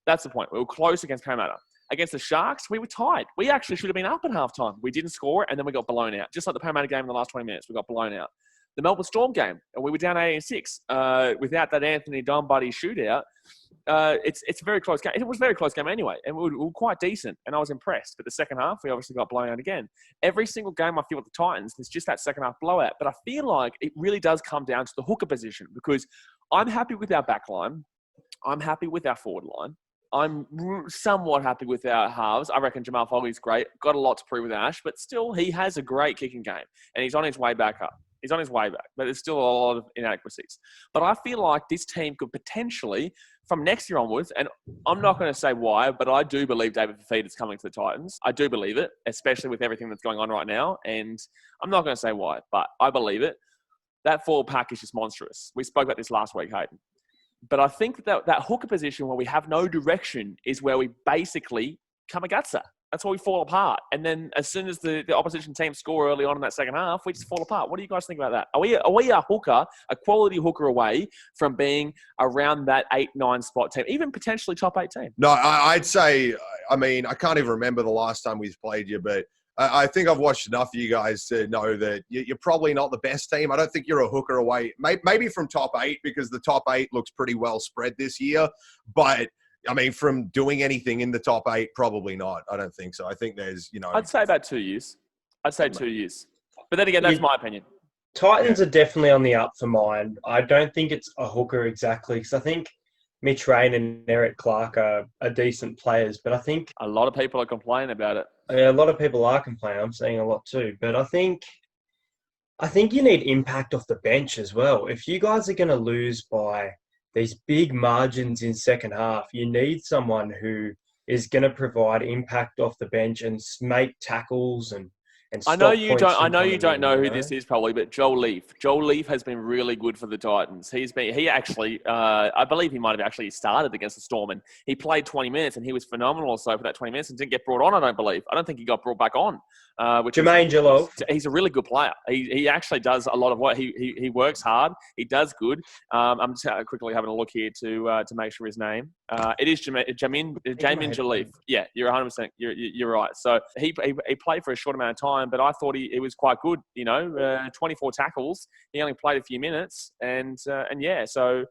that's the point. We were close against Parramatta. against the Sharks, we were tied. We actually should have been up at halftime. We didn't score, and then we got blown out. Just like the Parramatta game in the last 20 minutes, we got blown out. The Melbourne Storm game, and we were down 8-6 without that Anthony Dunbuddy shootout. It's a very close game. It was a very close game anyway, and we were quite decent, and I was impressed. But the second half, we obviously got blown out again. Every single game I feel with the Titans, there's just that second half blowout. But I feel like it really does come down to the hooker position, because I'm happy with our back line. I'm happy with our forward line. I'm somewhat happy with our halves. I reckon Jamal Foley's great. Got a lot to prove with Ash, but still, he has a great kicking game, and he's on his way back up. He's on his way back, but there's still a lot of inadequacies. But I feel like this team could potentially, from next year onwards, and I'm not going to say why, but I do believe David Fifita's coming to the Titans. I do believe it, especially with everything that's going on right now. And I'm not going to say why, but I believe it. That forward pack is just monstrous. We spoke about this last week, Hayden. But I think that hooker position where we have no direction is where we basically Kamagatsa. That's where we fall apart. And then as soon as the opposition team score early on in that second half, we just fall apart. What do you guys think about that? Are we a hooker, a quality hooker away from being around that 8-9 spot team, even potentially top 8 team? No, I'd say, I mean, I can't even remember the last time we've played you, but I think I've watched enough of you guys to know that you're probably not the best team. I don't think you're a hooker away, maybe from top 8, because the top 8 looks pretty well spread this year. But I mean, from doing anything in the top 8, probably not. I don't think so. I think there's, I'd say about 2 years. I'd say 2 years. But then again, that's my opinion. Titans are definitely on the up for mine. I don't think it's a hooker exactly, because I think Mitch Rain and Eric Clark are decent players. But I think a lot of people are complaining about it. Yeah, a lot of people are complaining. I'm seeing a lot too. But I think you need impact off the bench as well. If you guys are going to lose by these big margins in second half, you need someone who is going to provide impact off the bench and make tackles and I know you don't know who this is probably, but Joel Leaf. Joel Leaf has been really good for the Titans. He actually, I believe he might have actually started against the Storm, and he played 20 minutes, and he was phenomenal also for that 20 minutes and didn't get brought on, I don't believe. I don't think he got brought back on. Jermaine Jalov. He's a really good player. He actually does a lot of work. He works hard. He does good. I'm just quickly having a look here to make sure his name. It is Jamin Jalif. Yeah, you're 100%. You're right. So he played for a short amount of time, but I thought he was quite good. 24 tackles. He only played a few minutes, and yeah. So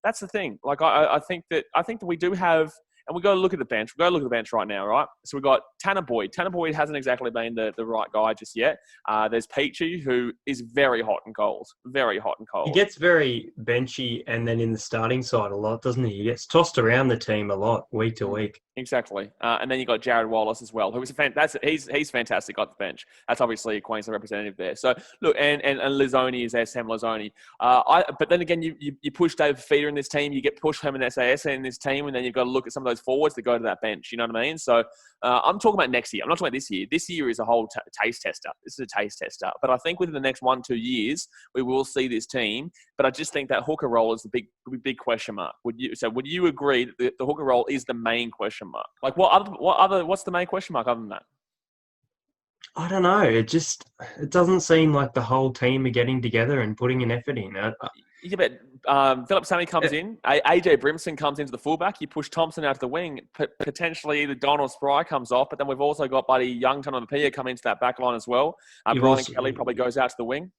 that's the thing. Like I think that we do have. And we've got to look at the bench. We've got to look at the bench right now, right? So we've got Tanner Boyd. Tanner Boyd hasn't exactly been the right guy just yet. There's Peachy, who is very hot and cold. Very hot and cold. He gets very benchy and then in the starting side a lot, doesn't he? He gets tossed around the team a lot, week to week. Exactly. And then you've got Jared Wallace as well, who's he's fantastic on the bench. That's obviously a Queensland representative there. So, look, and Lizzoni is Sam Lizzoni. But then again, you push David Fifita in this team, you get pushed Herman SAS in this team, and then you've got to look at some of those forwards that go to that bench. You know what I mean? So I'm talking about next year. I'm not talking about this year. This year is a whole taste tester. This is a taste tester. But I think within the next 1-2 years, we will see this team. But I just think that hooker role is the big question mark. Would you agree that the hooker role is the main question mark? Like what's the main question mark other than that? I don't know. It doesn't seem like the whole team are getting together and putting an effort in. Yeah, but Philip Sammy comes in. AJ Brimson comes into the fullback. You push Thompson out to the wing. Potentially either Don or Spry comes off. But then we've also got Buddy Youngton on the Pia come into that back line as well. Brian Kelly probably goes out to the wing.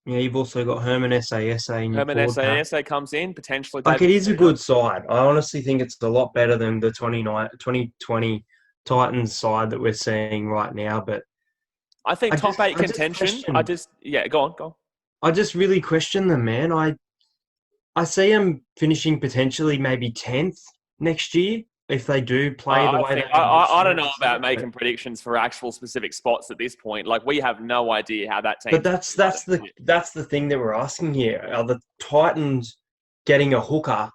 Yeah, you've also got Herman SASA in your Herman SASA comes in, potentially. Like, it is a good side. I honestly think it's a lot better than the 2020 Titans side that we're seeing right now. But I think top 8 contention. Go on. I just really question them, man. I see them finishing potentially maybe 10th next year if they do play the way they I don't know about making predictions for actual specific spots at this point. Like, we have no idea how that team. But that's the thing that we're asking here. Are the Titans getting a hooker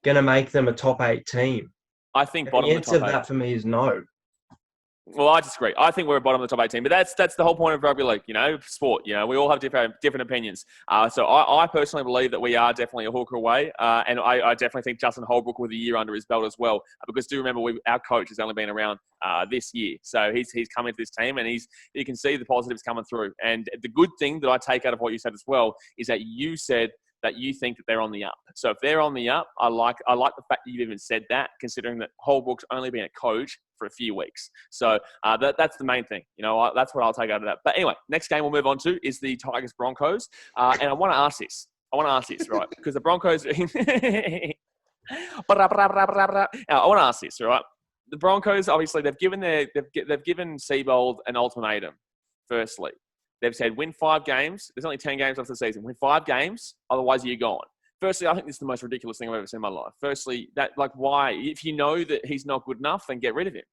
going to make them a top 8 team? I think the answer to that for me is no. Well, I disagree. I think we're a bottom of the top 8 team, but that's the whole point of rugby league, sport. We all have different opinions. So I personally believe that we are definitely a hooker away, and I definitely think Justin Holbrook with a year under his belt as well. Because do remember, our coach has only been around this year, so he's come into this team, and you can see the positives coming through. And the good thing that I take out of what you said as well is that you said that you think that they're on the up. So if they're on the up, I like the fact that you've even said that, considering that Holbrook's only been a coach for for a few weeks. So that's the main thing. That's what I'll take out of that. But anyway, next game we'll move on to is the Tigers Broncos. And I want to ask this, right? Because the Broncos... I want to ask this, right? The Broncos, obviously, they've given Seibold an ultimatum. Firstly, they've said win 5 games. There's only 10 games left of the season. Win 5 games, otherwise you're gone. Firstly, I think this is the most ridiculous thing I've ever seen in my life. Firstly, why? If you know that he's not good enough, then get rid of him.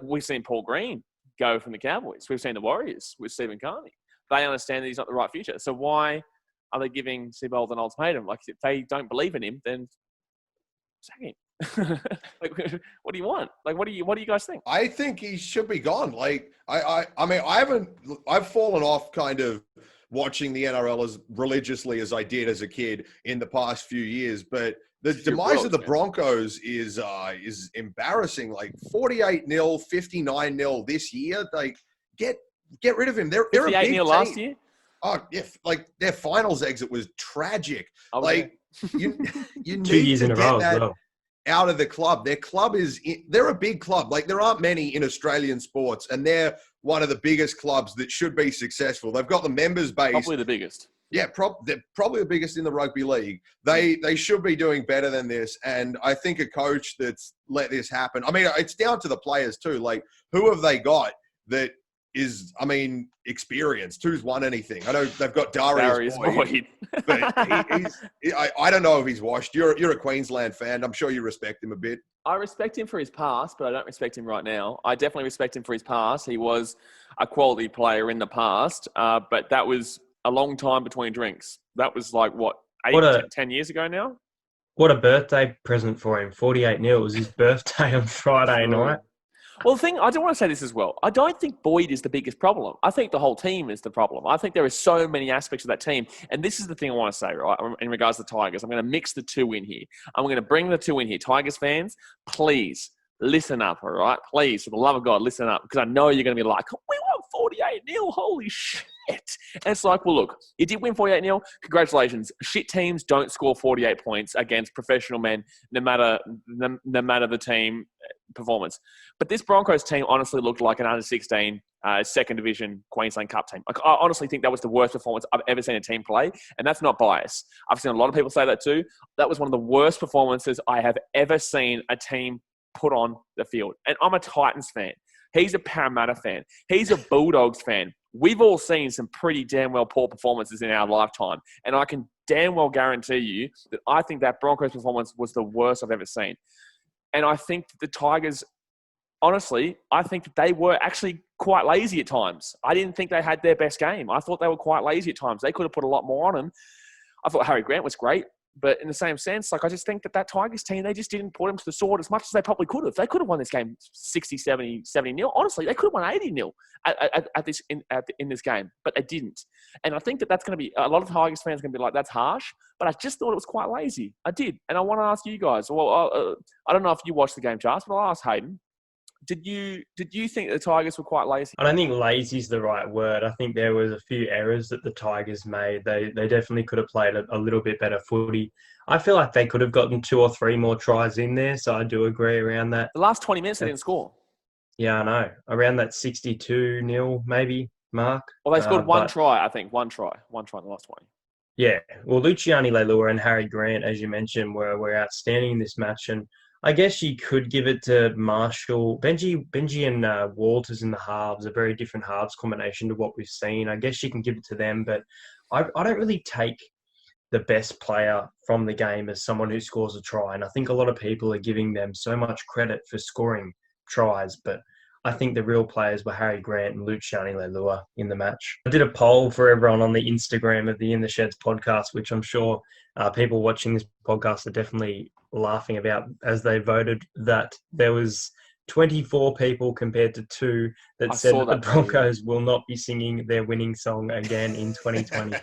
We've seen Paul Green go from the Cowboys. We've seen the Warriors with Stephen Carney. They understand that he's not the right future. So why are they giving Seibold an ultimatum? If they don't believe in him, then sack him. What do you want? What do you guys think? I think he should be gone. I've fallen off kind of watching the NRL as religiously as I did as a kid in the past few years, but the demise of the Broncos is embarrassing. 48-0, 59-0 this year. Get rid of him. They're a big team. Last year. Oh yeah, their finals exit was tragic. You 2 years in a row as well. Out of the club. Their club they're a big club. There aren't many in Australian sports, and they're one of the biggest clubs that should be successful. They've got the members base. Probably the biggest. Yeah, they're probably the biggest in the rugby league. They should be doing better than this. And I think a coach that's let this happen. It's down to the players too. Who have they got that is, experienced? Who's won anything? I know they've got Darius Boyd. But I don't know if he's washed. You're a Queensland fan. I'm sure you respect him a bit. I respect him for his past, but I don't respect him right now. I definitely respect him for his past. He was a quality player in the past, but that was a long time between drinks. That was 10 years ago now? What a birthday present for him. 48-0. It was his birthday on Friday night. Well, the thing, I do want to say this as well. I don't think Boyd is the biggest problem. I think the whole team is the problem. I think there are so many aspects of that team. And this is the thing I want to say, right, in regards to the Tigers. I'm going to mix the two in here. I'm going to bring the two in here. Tigers fans, please listen up, all right? Please, for the love of God, listen up. Because I know you're going to be like, we won 48-0. Holy shit. And it's well, look, you did win 48-0. Congratulations. Shit teams don't score 48 points against professional men, no matter the team performance. But this Broncos team honestly looked like an under-16 second division Queensland Cup team. I honestly think that was the worst performance I've ever seen a team play, and that's not bias. I've seen a lot of people say that too. That was one of the worst performances I have ever seen a team put on the field. And I'm a Titans fan. He's a Parramatta fan. He's a Bulldogs fan. We've all seen some pretty damn well poor performances in our lifetime. And I can damn well guarantee you that I think that Broncos performance was the worst I've ever seen. And I think that the Tigers, honestly, I think that they were actually quite lazy at times. I didn't think they had their best game. I thought they were quite lazy at times. They could have put a lot more on them. I thought Harry Grant was great. But in the same sense, I just think that Tigers team, they just didn't put them to the sword as much as they probably could have. They could have won this game 60, 70 nil. Honestly, they could have won 80 nil in this game, but they didn't. And I think that that's going to be, a lot of Tigers fans are going to be like, that's harsh. But I just thought it was quite lazy. I did. And I want to ask you guys, well, I don't know if you watched the game, Jarse, but I'll ask Hayden. Did you think the Tigers were quite lazy? I don't think lazy is the right word. I think there was a few errors that the Tigers made. They definitely could have played a little bit better footy. I feel like they could have gotten 2 or 3 more tries in there, so I do agree around that. The last 20 minutes they didn't score. Yeah, I know. Around that 62-0 maybe mark. Well, they scored one try, I think. One try in the last 20. Yeah. Well, Luciani Leilua and Harry Grant, as you mentioned, were outstanding in this match. And I guess you could give it to Marshall. Benji and Walters in the halves, a very different halves combination to what we've seen. I guess you can give it to them, but I don't really take the best player from the game as someone who scores a try. And I think a lot of people are giving them so much credit for scoring tries, but I think the real players were Harry Grant and Luciani Leilua in the match. I did a poll for everyone on the Instagram of the In the Sheds podcast, which I'm sure people watching this podcast are definitely laughing about as they voted, that there was 24 people compared to 2 that said that the Broncos will not be singing their winning song again in 2020.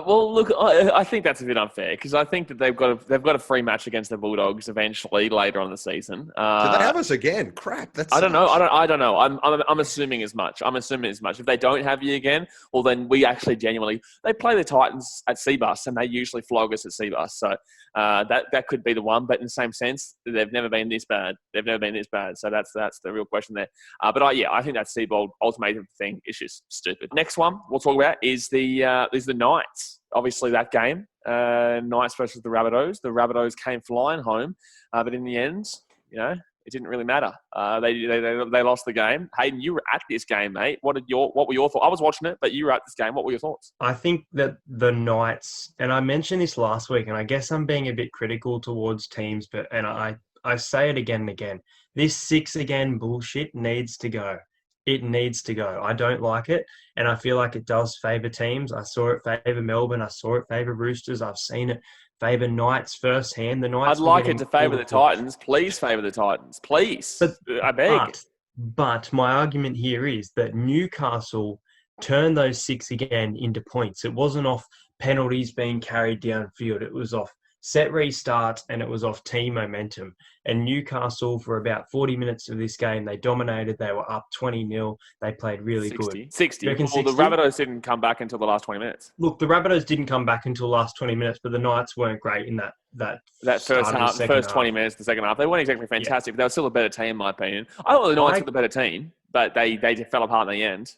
Well, look, I think that's a bit unfair because I think that they've got a free match against the Bulldogs eventually later on in the season. Do they have us again? Crap, that's. I don't know. I don't know. I'm assuming as much. If they don't have you again, well, then we actually genuinely they play the Titans at Seabus and they usually flog us at Seabus. So that could be the one. But in the same sense, they've never been this bad. So that's the real question there. But I think that Seibold ultimatum thing is just stupid. Next one we'll talk about is the Knights. Obviously, that game, Knights versus the Rabbitohs. The Rabbitohs came flying home, but in the end, it didn't really matter. They lost the game. Hayden, you were at this game, mate. What were your thoughts? I was watching it, but you were at this game. What were your thoughts? I think that the Knights, and I mentioned this last week, and I guess I'm being a bit critical towards teams, and I say it again and again. This 6 again bullshit needs to go. It needs to go. I don't like it, and I feel like it does favour teams. I saw it favour Melbourne. I saw it favour Roosters. I've seen it favour Knights firsthand. The Knights. I'd like it to favour the Titans. Please favour the Titans. Please. But, I beg. But my argument here is that Newcastle turned those 6 again into points. It wasn't off penalties being carried downfield. It was off set restarts, and it was off team momentum. And Newcastle, for about 40 minutes of this game, they dominated. They were up 20-0. They played really 60. good. 60. Well, 60? The Rabbitohs didn't come back until the last 20 minutes. Look, the Rabbitohs didn't come back until the last 20 minutes, but the Knights weren't great in that first half, first 20 minutes, the second half. They weren't exactly fantastic, but they were still a better team, in my opinion. I thought the Knights were the better team, but they just fell apart in the end.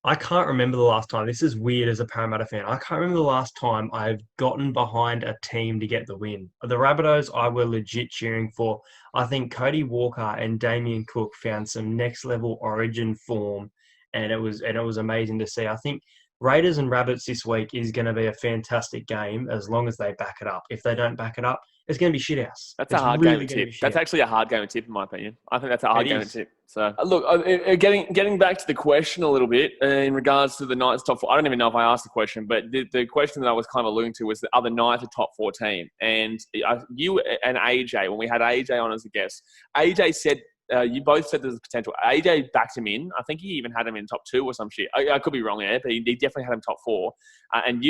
I can't remember the last time. This is weird as a Parramatta fan. I can't remember the last time I've gotten behind a team to get the win. The Rabbitohs I were legit cheering for. I think Cody Walker and Damien Cook found some next level origin form, and it was amazing to see. I think Raiders and Rabbits this week is going to be a fantastic game as long as they back it up. If they don't back it up, it's going to be shithouse. That's a hard game to tip. That's actually a hard game to tip, in my opinion. I think that's a hard game to tip. So, look, getting back to the question a little bit in regards to the Knights top 4. I don't even know if I asked the question, but the question that I was kind of alluding to was the other Knights top 4 team. And you and AJ, when we had AJ on as a guest, AJ said, you both said there's potential. AJ backed him in. I think he even had him in top 2 or some shit. I could be wrong there, but he definitely had him top 4. And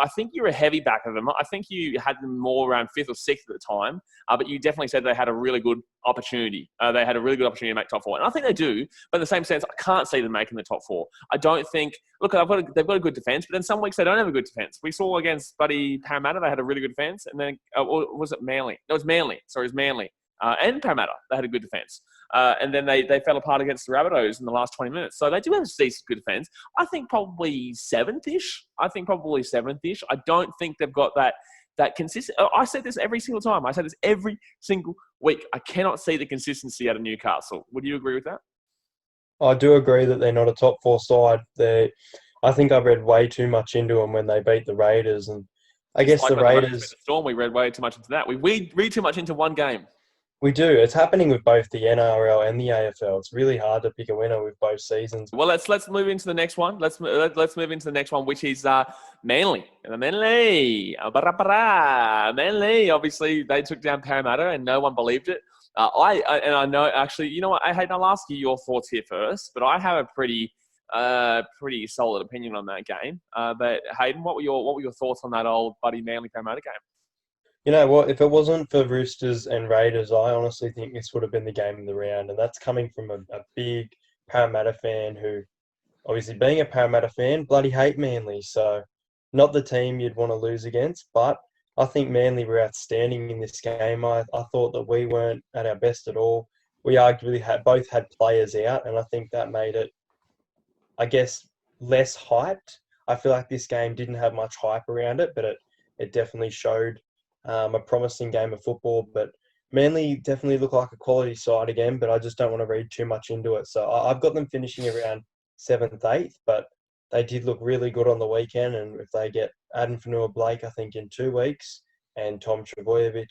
I think you're a heavy backer of them. I think you had them more around 5th or 6th at the time, but you definitely said they had a really good opportunity. They had a really good opportunity to make top 4. And I think they do, but in the same sense, I can't see them making the top 4. I don't think, look, they've got a good defence, but then some weeks they don't have a good defence. We saw against Parramatta, they had a really good defence. And then, was it Manly? No, it was Manly. Sorry, it was Manly. And Parramatta, they had a good defence. And then they fell apart against the Rabbitohs in the last 20 minutes. So they do have a decent good defence. I think probably 7th-ish. I don't think they've got that consistent. I said this every single time. I said this every single week. I cannot see the consistency out of Newcastle. Would you agree with that? I do agree that they're not a top 4 side. I think I read way too much into them when they beat the Raiders. And I guess the Raiders... The Storm, we read way too much into that. We read too much into one game. We do. It's happening with both the NRL and the AFL. It's really hard to pick a winner with both seasons. Well, let's move into the next one. Let's move into the next one, which is Manly. Manly. Manly. Obviously, they took down Parramatta, and no one believed it. I know. Actually, you know what? I'll ask you your thoughts here first. But I have a pretty solid opinion on that game. But Hayden, what were your thoughts on that old buddy Manly Parramatta game? You know what? If it wasn't for Roosters and Raiders, I honestly think this would have been the game of the round. And that's coming from a big Parramatta fan who, obviously being a Parramatta fan, bloody hate Manly. So not the team you'd want to lose against. But I think Manly were outstanding in this game. I thought that we weren't at our best at all. We arguably both had players out. And I think that made it, I guess, less hyped. I feel like this game didn't have much hype around it, but it definitely showed a promising game of football. But Manly definitely look like a quality side again, but I just don't want to read too much into it. So I've got them finishing around 7th, 8th, but they did look really good on the weekend. And if they get Adam Fanua-Blake, I think, in 2 weeks, and Tom Trbojevic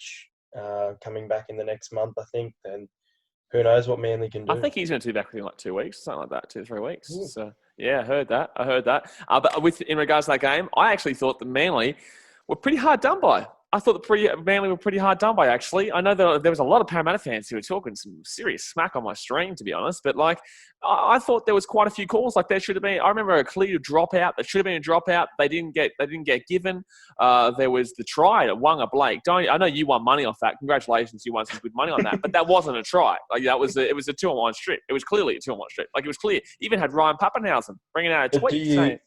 coming back in the next month, I think, then who knows what Manly can do. I think he's going to be back within like 2 weeks, something like that, 2 to 3 weeks. Ooh. So, yeah, I heard that. But in regards to that game, I actually thought that Manly were pretty hard done by. I thought Manly were pretty hard done by, actually. I know that there was a lot of Parramatta fans who were talking some serious smack on my stream, to be honest. But, like, I thought there was quite a few calls. Like, there should have been. I remember a clear dropout. There should have been a dropout. They didn't get given. There was the try to Wanga Blake. I know you won money off that. Congratulations, you won some good money on that. But that wasn't a try. Like, it was a 2-on-1 strip. It was clearly a 2-on-1 strip. Like, it was clear. Even had Ryan Pappenhausen bringing out a tweet saying.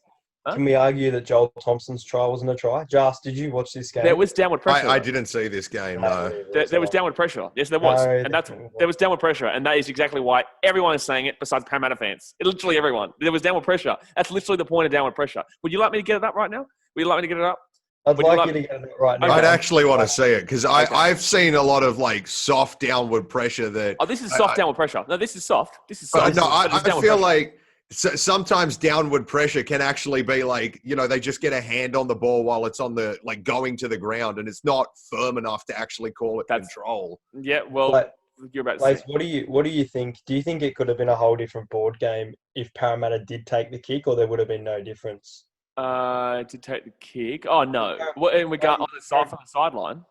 Can we argue that Joel Thompson's try wasn't a try? Jarse, did you watch this game? There was downward pressure. I didn't see this game, no. There was downward pressure. Yes, there was. There was downward pressure. And that is exactly why everyone is saying it besides Parramatta fans. Literally everyone. There was downward pressure. That's literally the point of downward pressure. Would you like me to get it up right now? Would you like me to get it up? I'd like you to get it right now. I'd actually want to see it because I've seen a lot of like soft downward pressure that. Oh, this is soft downward pressure. No, this is soft. This is soft. No, I feel like sometimes downward pressure can actually be like, they just get a hand on the ball while it's on the, like, going to the ground and it's not firm enough to actually call it control. Yeah, well, you're about to say. What do you think? Do you think it could have been a whole different board game if Parramatta did take the kick, or there would have been no difference? To take the kick? Oh, no. Well, we got on the side from the sideline.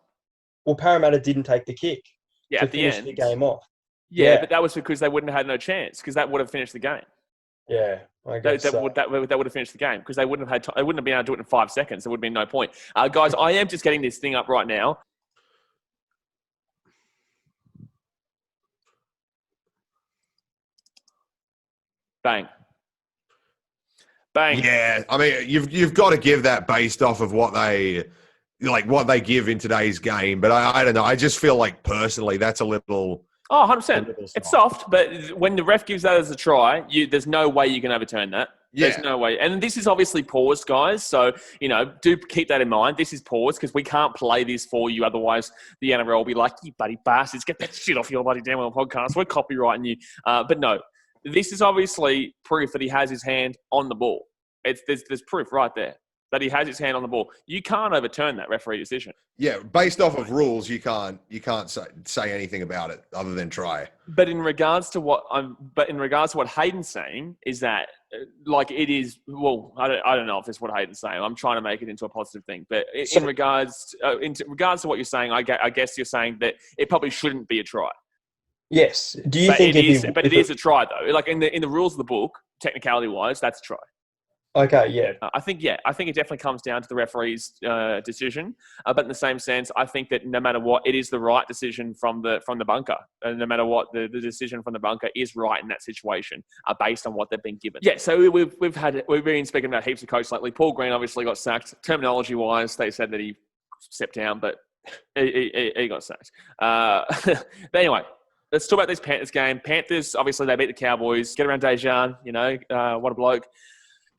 Well, Parramatta didn't take the kick. Yeah, to at the finish end. The game off. Yeah, but that was because they wouldn't have had no chance because that would have finished the game. Yeah, I guess that would have finished the game because they wouldn't have they wouldn't have been able to do it in 5 seconds. There would have been no point. Guys, I am just getting this thing up right now. Bang. Yeah, I mean, you've got to give that based off of what they give in today's game. But I don't know. I just feel like personally that's a little. Oh, 100%. It's soft, but when the ref gives that as a try, there's no way you can overturn that. Yeah. There's no way. And this is obviously paused, guys. So, do keep that in mind. This is paused because we can't play this for you. Otherwise, the NRL will be like, you bloody bastards, get that shit off your bloody damn well podcast. We're copyrighting you. But no, this is obviously proof that he has his hand on the ball. There's proof right there that he has his hand on the ball. You can't overturn that referee decision. Yeah, based off of rules, you can't say anything about it other than try. But in regards to what Hayden's saying is that, like, it is. Well, I don't know if it's what Hayden's saying. I'm trying to make it into a positive thing. But in regards to what you're saying, I guess you're saying that it probably shouldn't be a try. Yes. Do you think it is? But it is a try though. Like in the rules of the book, technicality wise, that's a try. Okay, yeah. I think it definitely comes down to the referee's decision. But in the same sense, I think that no matter what, it is the right decision from the bunker. And no matter what, the decision from the bunker is right in that situation, based on what they've been given. Yeah, so we've been speaking about heaps of coaches lately. Paul Green obviously got sacked. Terminology-wise, they said that he stepped down, but he got sacked. But anyway, let's talk about this Panthers game. Panthers, obviously, they beat the Cowboys. Get around Dejan, what a bloke.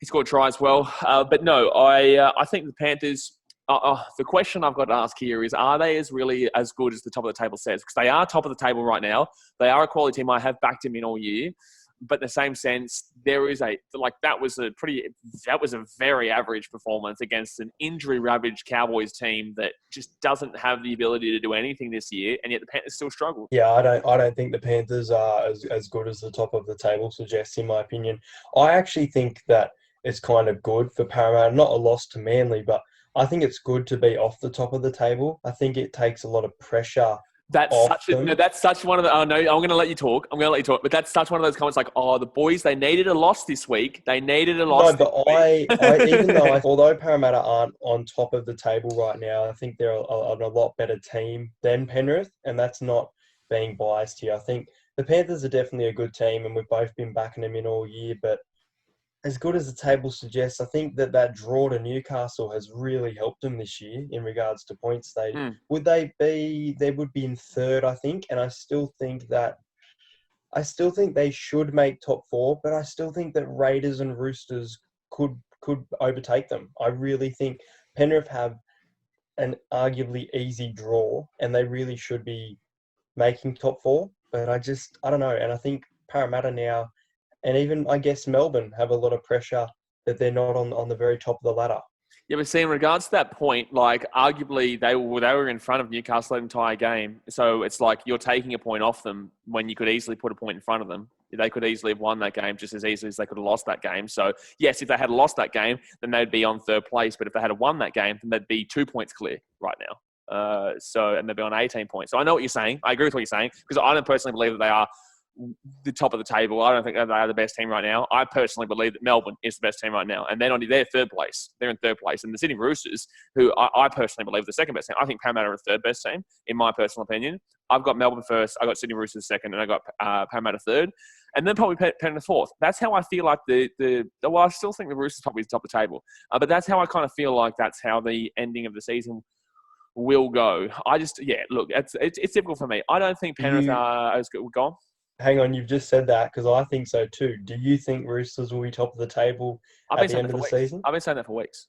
He scored a try as well. But no, I think the Panthers, the question I've got to ask here is, are they really as good as the top of the table says? Because they are top of the table right now. They are a quality team. I have backed them in all year. But in the same sense, there is that was a very average performance against an injury-ravaged Cowboys team that just doesn't have the ability to do anything this year, and yet the Panthers still struggle. Yeah, I don't think the Panthers are as good as the top of the table suggests, in my opinion. I actually think that it's kind of good for Parramatta, not a loss to Manly, but I think it's good to be off the top of the table. I think it takes a lot of pressure. That's such one of the. Oh no, I'm going to let you talk. But that's such one of those comments like, "Oh, the boys, they needed a loss this week. They needed a loss." No, but even though although Parramatta aren't on top of the table right now, I think they're a lot better team than Penrith, and that's not being biased here. I think the Panthers are definitely a good team, and we've both been backing them in all year. But as good as the table suggests, I think that draw to Newcastle has really helped them this year in regards to points. They would be in third, I think, and I still think they should make top four, but I still think that Raiders and Roosters could overtake them. I really think Penrith have an arguably easy draw, and they really should be making top four. But I don't know, and I think Parramatta now, and even, I guess, Melbourne have a lot of pressure that they're not on the very top of the ladder. Yeah, but see, in regards to that point, like, arguably they were in front of Newcastle the entire game. So it's like you're taking a point off them when you could easily put a point in front of them. They could easily have won that game just as easily as they could have lost that game. So, yes, if they had lost that game, then they'd be on third place. But if they had won that game, then they'd be 2 points clear right now. And they'll be on 18 points. So I know what you're saying. I agree with what you're saying, because I don't personally believe that they are the top of the table. I don't think that they are the best team right now. I personally believe that Melbourne is the best team right now, and they're third place. They're in third place. And the Sydney Roosters, who I personally believe are the second best team. I think Parramatta are the third best team, in my personal opinion. I've got Melbourne first, I got Sydney Roosters second, and I got Parramatta third, and then probably Penrith fourth. That's how I feel like well, I still think the Roosters probably top of the table, but that's how I kind of feel like that's how the ending of the season will go. Look, it's difficult for me. I don't think Penrith are as good. Go on. Hang on, you've just said that, because I think so too. Do you think Roosters will be top of the table at the end of the season? I've been saying that for weeks.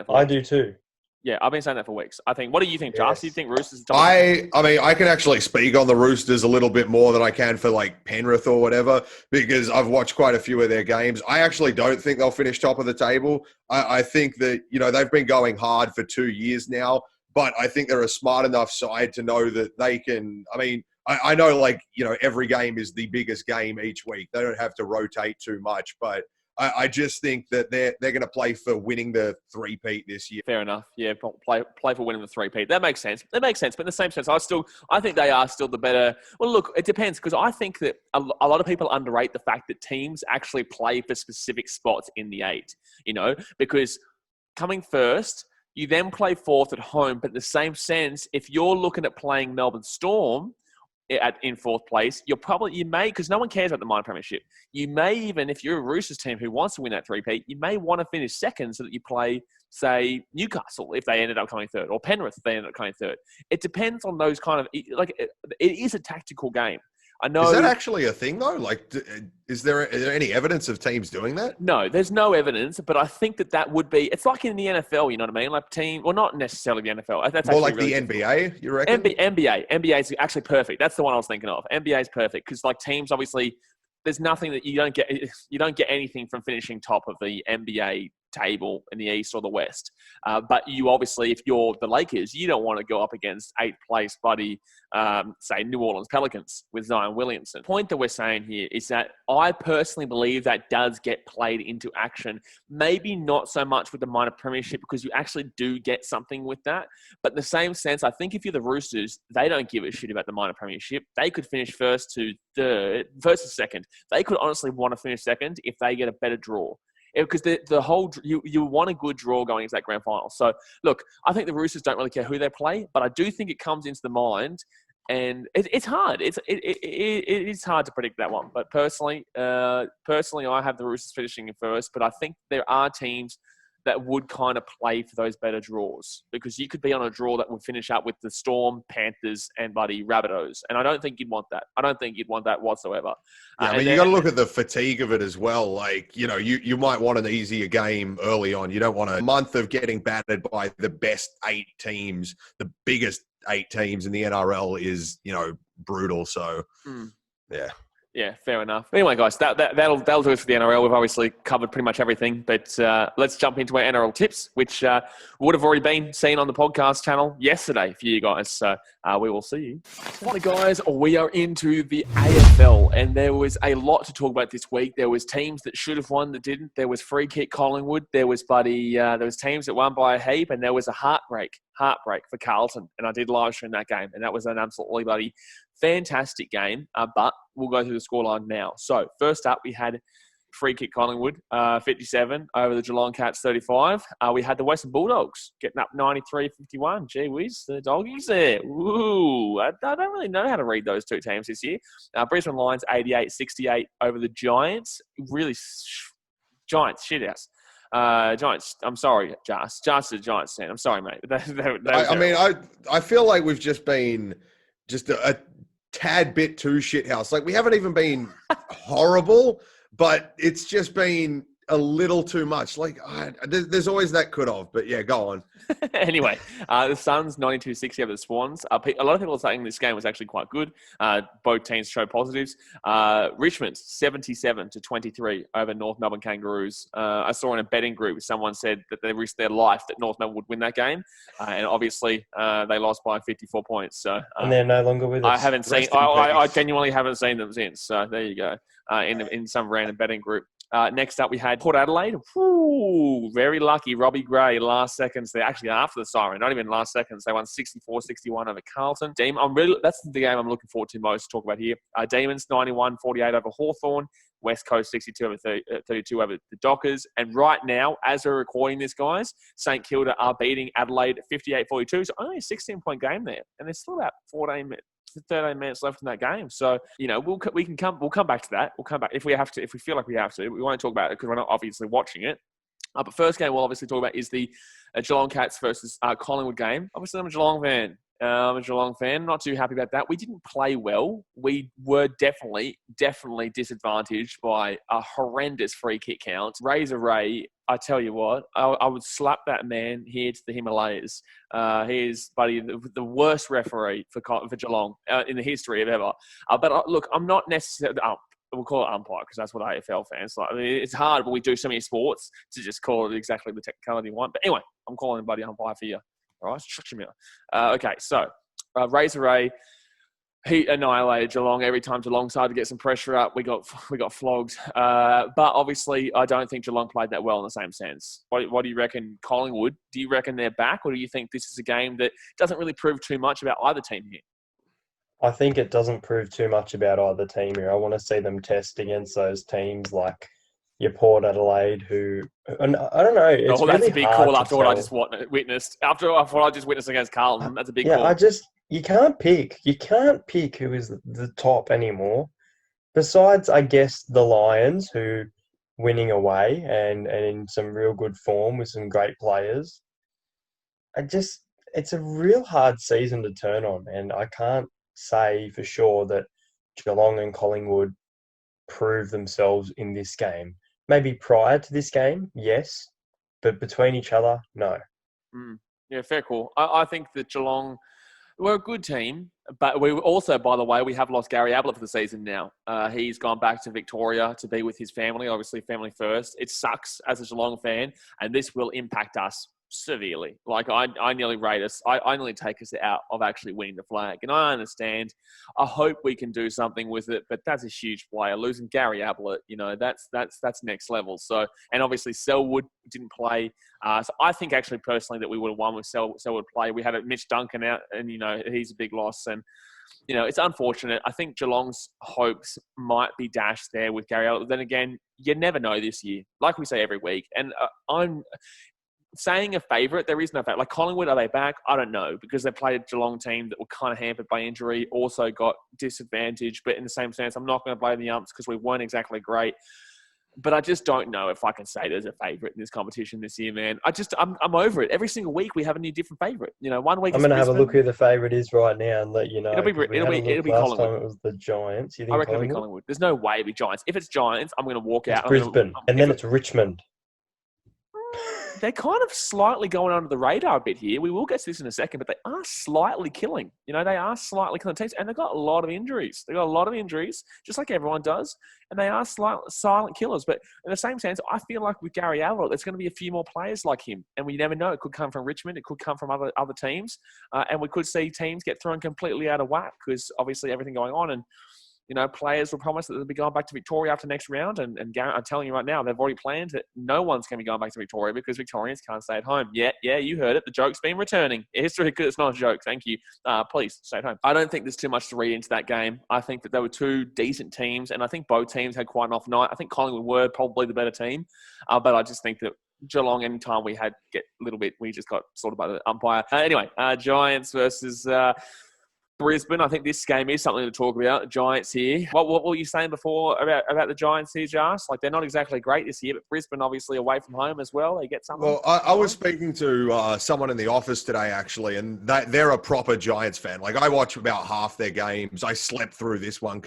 I do too. Yeah, I've been saying that for weeks. I think. What do you think, Jarse? Do you think Roosters? I mean, I can actually speak on the Roosters a little bit more than I can for like Penrith or whatever, because I've watched quite a few of their games. I actually don't think they'll finish top of the table. I think that, they've been going hard for 2 years now, but I think they're a smart enough side to know that they can. I mean, I know, every game is the biggest game each week. They don't have to rotate too much, but I just think that they're going to play for winning the three-peat this year. Fair enough. Yeah, play for winning the three-peat. That makes sense. But in the same sense, I think they are still the better. Well, look, it depends, because I think that a lot of people underrate the fact that teams actually play for specific spots in the 8. Because coming first, you then play fourth at home. But in the same sense, if you're looking at playing Melbourne Storm in fourth place, you may, because no one cares about the minor premiership. You may even, if you're a Roosters team who wants to win that three-peat, you may want to finish second so that you play, say, Newcastle if they ended up coming third, or Penrith if they ended up coming third. It depends on those kind of, it is a tactical game. I know. Is that actually a thing though? Is there any evidence of teams doing that? No, there's no evidence, but I think that would be. It's like in the NFL, you know what I mean? Like not necessarily the NFL. That's more like really the NBA, you reckon? NBA is actually perfect. That's the one I was thinking of. NBA is perfect because teams obviously, there's nothing that you don't get. You don't get anything from finishing top of the NBA table in the East or the West. But you obviously, if you're the Lakers, you don't want to go up against 8th place buddy, say New Orleans Pelicans with Zion Williamson. The point that we're saying here is that I personally believe that does get played into action. Maybe not so much with the minor premiership, because you actually do get something with that. But in the same sense, I think if you're the Roosters, they don't give a shit about the minor premiership. They could finish first to second. They could honestly want to finish second if they get a better draw. Because the whole you want a good draw going into that grand final. So look, I think the Roosters don't really care who they play, but I do think it comes into the mind, and it's hard. It is hard to predict that one. But personally, I have the Roosters finishing in first. But I think there are teams that would kind of play for those better draws, because you could be on a draw that would finish up with the Storm, Panthers, and bloody Rabbitohs. And I don't think you'd want that. I don't think you'd want that whatsoever. Yeah, I mean, you got to look at the fatigue of it as well. You might want an easier game early on. You don't want a month of getting battered by the best 8 teams. The biggest 8 teams in the NRL is, brutal. So, yeah. Yeah, fair enough. Anyway, guys, that'll do it for the NRL. We've obviously covered pretty much everything, but let's jump into our NRL tips, which would have already been seen on the podcast channel yesterday for you guys. So we will see you. Finally, guys, we are into the AFL, and there was a lot to talk about this week. There was teams that should have won that didn't. There was free kick Collingwood. There was there was teams that won by a heap, and there was a heartbreak for Carlton, and I did live stream that game, and that was an absolutely bloody fantastic game, but we'll go through the scoreline now. So first up, we had free kick Collingwood, 57 over the Geelong Cats, 35. We had the Western Bulldogs getting up 93-51. Gee whiz, the doggies there. Ooh, I don't really know how to read those two teams this year. Brisbane Lions, 88-68 over the Giants. Really, Giants, shithouse. Giants, I'm sorry, Jarse. Jarse is a Giants fan. I'm sorry, mate. I feel like we've just been a tad bit too shithouse. We haven't even been horrible, but it's just been a little too much. There's always that could have, but yeah, go on. Anyway, the Suns 92-60 over the Swans. A lot of people are saying this game was actually quite good. Both teams show positives. Richmond 77-23 over North Melbourne Kangaroos. I saw in a betting group someone said that they risked their life that North Melbourne would win that game, and obviously they lost by 54 points. So and they're no longer with us. I haven't seen. I genuinely haven't seen them since. So there you go. In some random betting group. Next up, we had Port Adelaide. Woo, very lucky. Robbie Gray, last seconds. They're actually after the siren, not even last seconds. They won 64-61 over Carlton. That's the game I'm looking forward to most to talk about here. Demons 91-48 over Hawthorn. West Coast 62 over 32 over the Dockers. And right now, as we're recording this, guys, St Kilda are beating Adelaide 58-42. So only a 16-point game there. And there's still about 13 minutes left in that game. So, we'll come back to that. We'll come back if we feel like we have to. We won't talk about it because we're not obviously watching it. But first game we'll obviously talk about is the Geelong Cats versus Collingwood game. Obviously, I'm a Geelong fan. Not too happy about that. We didn't play well. We were definitely disadvantaged by a horrendous free kick count. Razor Ray, I tell you what, I would slap that man here to the Himalayas. He is, buddy, the worst referee for Geelong in the history of ever. But look, I'm not necessarily... we'll call it umpire because that's what AFL fans like. I mean, it's hard when we do so many sports to just call it exactly the technicality you want. But anyway, I'm calling him buddy umpire for you. All right, shut your mouth. Okay, so Razor Ray, he annihilated Geelong every time Geelong started to get some pressure up. We got flogged. But obviously, I don't think Geelong played that well in the same sense. What do you reckon, Collingwood? Do you reckon they're back, or do you think this is a game that doesn't really prove too much about either team here? I think it doesn't prove too much about either team here. I want to see them test against those teams like your Port Adelaide, who, and I don't know. It's that's really a big hard call after to what I tell. just witnessed. After what I just witnessed against Carlton, that's a big call. You can't pick. You can't pick who is the top anymore. Besides, I guess, the Lions, who winning away and in some real good form with some great players. It's a real hard season to turn on, and I can't say for sure that Geelong and Collingwood prove themselves in this game. Maybe prior to this game, yes, but between each other, no. Yeah, fair call. I think that Geelong, we're a good team, but we also, by the way, we have lost Gary Ablett for the season now. He's gone back to Victoria to be with his family, obviously family first. It sucks as a Geelong fan, and this will impact us severely. Like, I nearly rate us. I nearly take us out of actually winning the flag. And I understand. I hope we can do something with it, but that's a huge player. Losing Gary Ablett, that's next level. So, and obviously Selwood didn't play. So I think actually personally that we would have won with Selwood play. We had Mitch Duncan out, and, he's a big loss. And, it's unfortunate. I think Geelong's hopes might be dashed there with Gary Ablett. Then again, you never know this year. Like we say every week. And I'm saying a favourite, there is no favourite. Like Collingwood, are they back? I don't know, because they played a Geelong team that were kind of hampered by injury, also got disadvantaged. But in the same sense, I'm not going to blame the umps because we weren't exactly great. But I just don't know if I can say there's a favourite in this competition this year, man. I'm over it. Every single week we have a new different favourite. 1 week I'm going to have a look who the favourite is right now and let you know. It'll be last Collingwood. Time it was the Giants. You think I reckon it'll be Collingwood. There's no way it'll be Giants. If it's Giants, I'm going to walk out. It's Brisbane, and then it's Richmond. They're kind of slightly going under the radar a bit here. We will get to this in a second, but they are slightly killing. They are slightly killing teams, and they've got a lot of injuries. They've got a lot of injuries, just like everyone does, and they are silent killers. But in the same sense, I feel like with Gary Ablett, there's going to be a few more players like him, and we never know. It could come from Richmond. It could come from other teams, and we could see teams get thrown completely out of whack because obviously everything going on. And players will promise that they'll be going back to Victoria after next round. And I'm telling you right now, they've already planned that no one's going to be going back to Victoria because Victorians can't stay at home. Yeah, you heard it. The joke's been returning. History, it's not a joke. Thank you. Please stay at home. I don't think there's too much to read into that game. I think that there were two decent teams, and I think both teams had quite an off night. I think Collingwood were probably the better team, but I just think that Geelong, anytime we had get a little bit, we just got sorted by the umpire. Anyway, Giants versus Brisbane. I think this game is something to talk about. Giants here. What were you saying before about the Giants here, Jarse? Like, they're not exactly great this year, but Brisbane obviously away from home as well. They get something. Well, I was speaking to someone in the office today, actually, and they're a proper Giants fan. Like, I watch about half their games. I slept through this one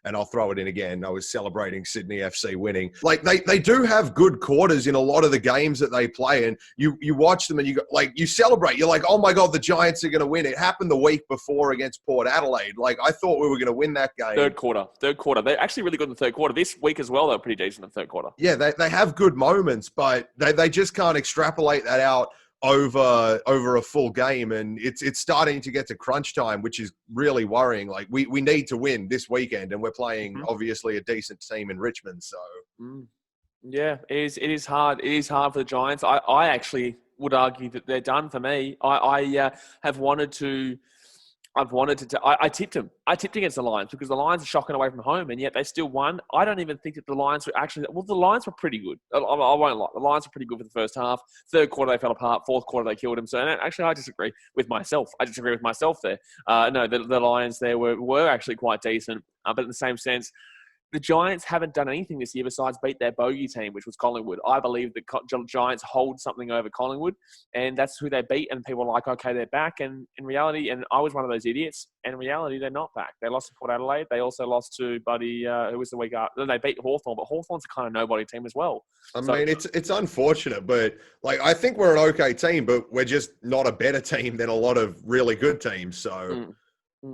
and I'll throw it in again, I was celebrating Sydney FC winning. Like, they do have good quarters in a lot of the games that they play, and you watch them and you celebrate. You're like, oh my God, the Giants are going to win. It happened the week before against Port Adelaide. Like, I thought we were going to win that game. Third quarter. They're actually really good in the third quarter. This week as well, they're pretty decent in the third quarter. Yeah, they have good moments, but they just can't extrapolate that out over a full game. And it's starting to get to crunch time, which is really worrying. Like, we need to win this weekend, and we're playing, obviously, a decent team in Richmond. So Yeah, it is. It is hard. It is hard for the Giants. I actually would argue that they're done for me. I have wanted to. I've wanted to. I tipped them. I tipped against the Lions because the Lions are shocking away from home, and yet they still won. I don't even think that the Lions were actually. Well, the Lions were pretty good. I won't lie. The Lions were pretty good for the first half. Third quarter they fell apart. Fourth quarter they killed them. So actually, I disagree with myself. I disagree with myself there. No, the Lions there were actually quite decent, but in the same sense. The Giants haven't done anything this year besides beat their bogey team, which was Collingwood. I believe the Giants hold something over Collingwood, and that's who they beat. And people are like, okay, they're back. And in reality, and I was one of those idiots, and in reality, they're not back. They lost to Port Adelaide. They also lost to Buddy, who was the week after. They beat Hawthorn, but Hawthorn's a kind of nobody team as well. I mean, it's unfortunate, but like I think we're an okay team, but we're just not a better team than a lot of really good teams. So,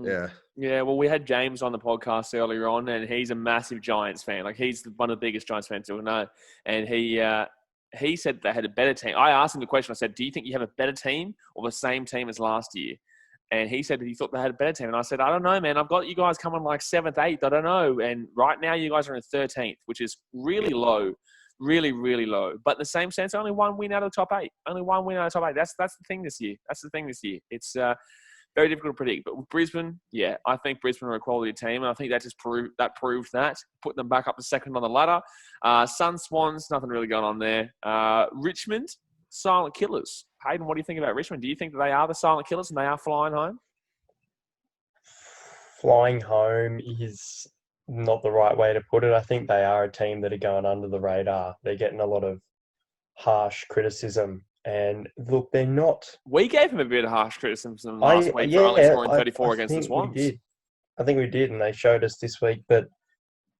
yeah. Yeah, well, we had James on the podcast earlier on, and he's a massive Giants fan. Like, he's one of the biggest Giants fans you'll know. And he said they had a better team. I asked him the question. I said, do you think you have a better team or the same team as last year? And he said that he thought they had a better team. And I said, I don't know, man. I've got you guys coming like 7th, 8th. I don't know. And right now you guys are in 13th, which is really low. Really, really low. But in the same sense, only one win out of the top 8. Only one win out of the top 8. That's the thing this year. It's very difficult to predict. But with Brisbane, yeah, I think Brisbane are a quality team. And I think that just proved that. Put them back up to second on the ladder. Sun Swans, nothing really going on there. Richmond, silent killers. Hayden, what do you think about Richmond? Do you think that they are the silent killers and they are flying home? Flying home is not the right way to put it. I think they are a team that are going under the radar. They're getting a lot of harsh criticism. And look, they're not. We gave him a bit of harsh criticism last week for only scoring 34 against the Swans. I think we did, and they showed us this week. But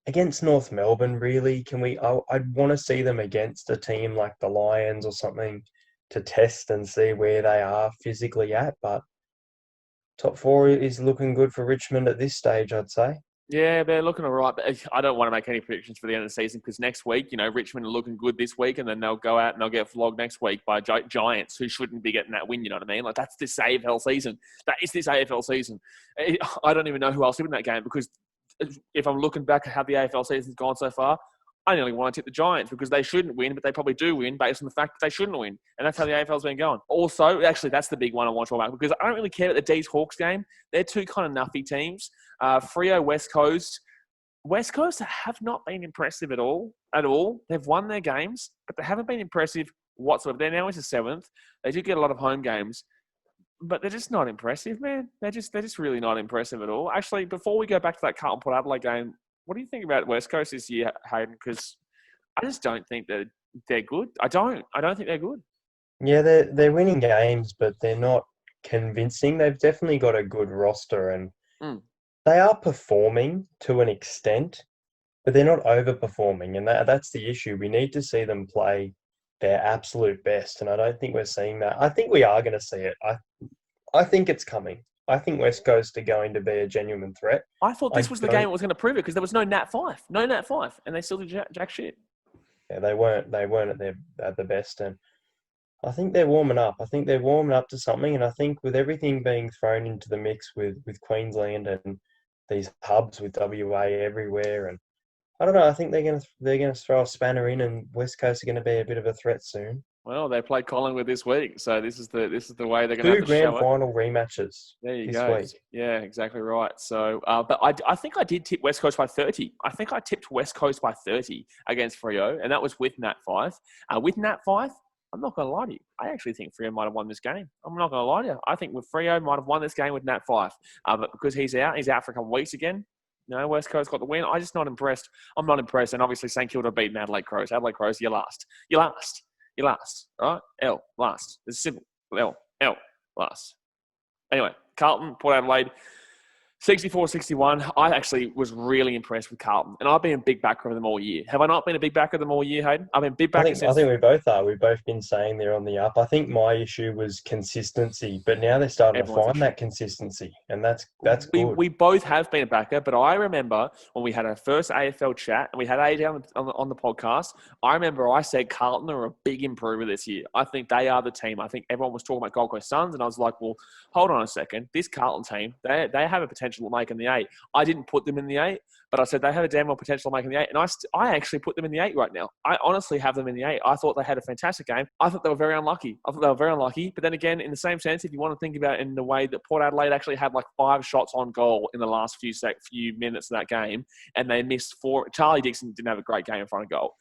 against North Melbourne, really, I'd want to see them against a team like the Lions or something to test and see where they are physically at. But top 4 is looking good for Richmond at this stage, I'd say. Yeah, they're looking all right. But I don't want to make any predictions for the end of the season because next week, Richmond are looking good this week and then they'll go out and they'll get flogged next week by Giants who shouldn't be getting that win, you know what I mean? Like, that's this AFL season. That is this AFL season. I don't even know who else is in that game because if I'm looking back at how the AFL season's gone so far, I nearly want to tip the Giants because they shouldn't win, but they probably do win based on the fact that they shouldn't win. And that's how the AFL's been going. Also, actually, that's the big one I want to talk about because I don't really care about the D's-Hawks game. They're two kind of nuffy teams. Freo, West Coast. West Coast have not been impressive at all. They've won their games, but they haven't been impressive whatsoever. They're now into 7th. They do get a lot of home games, but they're just not impressive, man. They're just really not impressive at all. Actually, before we go back to that Carlton Port Adelaide game, what do you think about West Coast this year, Hayden? Because I just don't think that they're good. I don't think they're good. Yeah, they're winning games, but they're not convincing. They've definitely got a good roster, and they are performing to an extent, but they're not overperforming, and that's the issue. We need to see them play their absolute best, and I don't think we're seeing that. I think we are going to see it. I think it's coming. I think West Coast are going to be a genuine threat. I thought this was the game that was going to prove it because there was no Nat 5. No Nat 5. And they still did jack shit. Yeah, they weren't at the best. And I think they're warming up. I think they're warming up to something. And I think with everything being thrown into the mix with Queensland and these hubs with WA everywhere, and I don't know, I think they're going to throw a spanner in and West Coast are going to be a bit of a threat soon. Well, they played Collingwood this week, so this is the way they're going to have to show it. 2 grand final rematches. There you go. Week. Yeah, exactly right. So, but I think I did tip West Coast by 30. I think I tipped West Coast by 30 against Freo, and that was with Nat 5. With Nat 5, I'm not going to lie to you. I actually think Freo might have won this game. I'm not going to lie to you. I think Freo might have won this game with Nat 5. But because he's out for a couple of weeks again. No, West Coast got the win. I'm just not impressed. I'm not impressed. And obviously, St Kilda beaten Adelaide Crows. Adelaide Crows, you last. You last, right? L, last. It's simple. L, last. Anyway, Carlton, Port Adelaide, 64-61. I actually was really impressed with Carlton. And I've been a big backer of them all year. Have I not been a big backer of them all year, Hayden? I've been a big backer since... I think we both are. We've both been saying they're on the up. I think my issue was consistency, but now they're starting to find that consistency. And that's good. We both have been a backer, but I remember when we had our first AFL chat and we had AJ on the podcast, I remember I said Carlton are a big improver this year. I think they are the team. I think everyone was talking about Gold Coast Suns, and I was like, well, hold on a second. This Carlton team, they have a potential potential of making the 8. I didn't put them in the 8, but I said they have a damn well potential of making the 8. And I actually put them in the 8 right now. I honestly have them in the 8. I thought they had a fantastic game. I thought they were very unlucky. But then again, in the same sense, if you want to think about it in the way that Port Adelaide actually had like 5 shots on goal in the last few minutes of that game, and they missed 4. Charlie Dixon didn't have a great game in front of goal.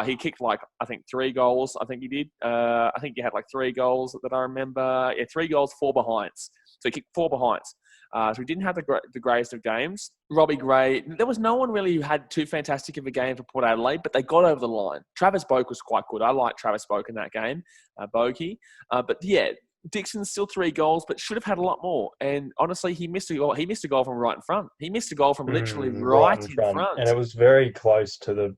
He kicked like, I think 3 goals. I think he did. I think he had like 3 goals that I remember. Yeah, 3 goals, 4 behinds. So he kicked 4 behinds. So he didn't have the greatest of games. Robbie Gray, there was no one really who had too fantastic of a game for Port Adelaide, but they got over the line. Travis Boak was quite good. I liked Travis Boak in that game, Boakey. But yeah, Dixon's still 3 goals, but should have had a lot more. And honestly, he missed a goal. He missed a goal from right in front. He missed a goal from literally right in front. And it was very close to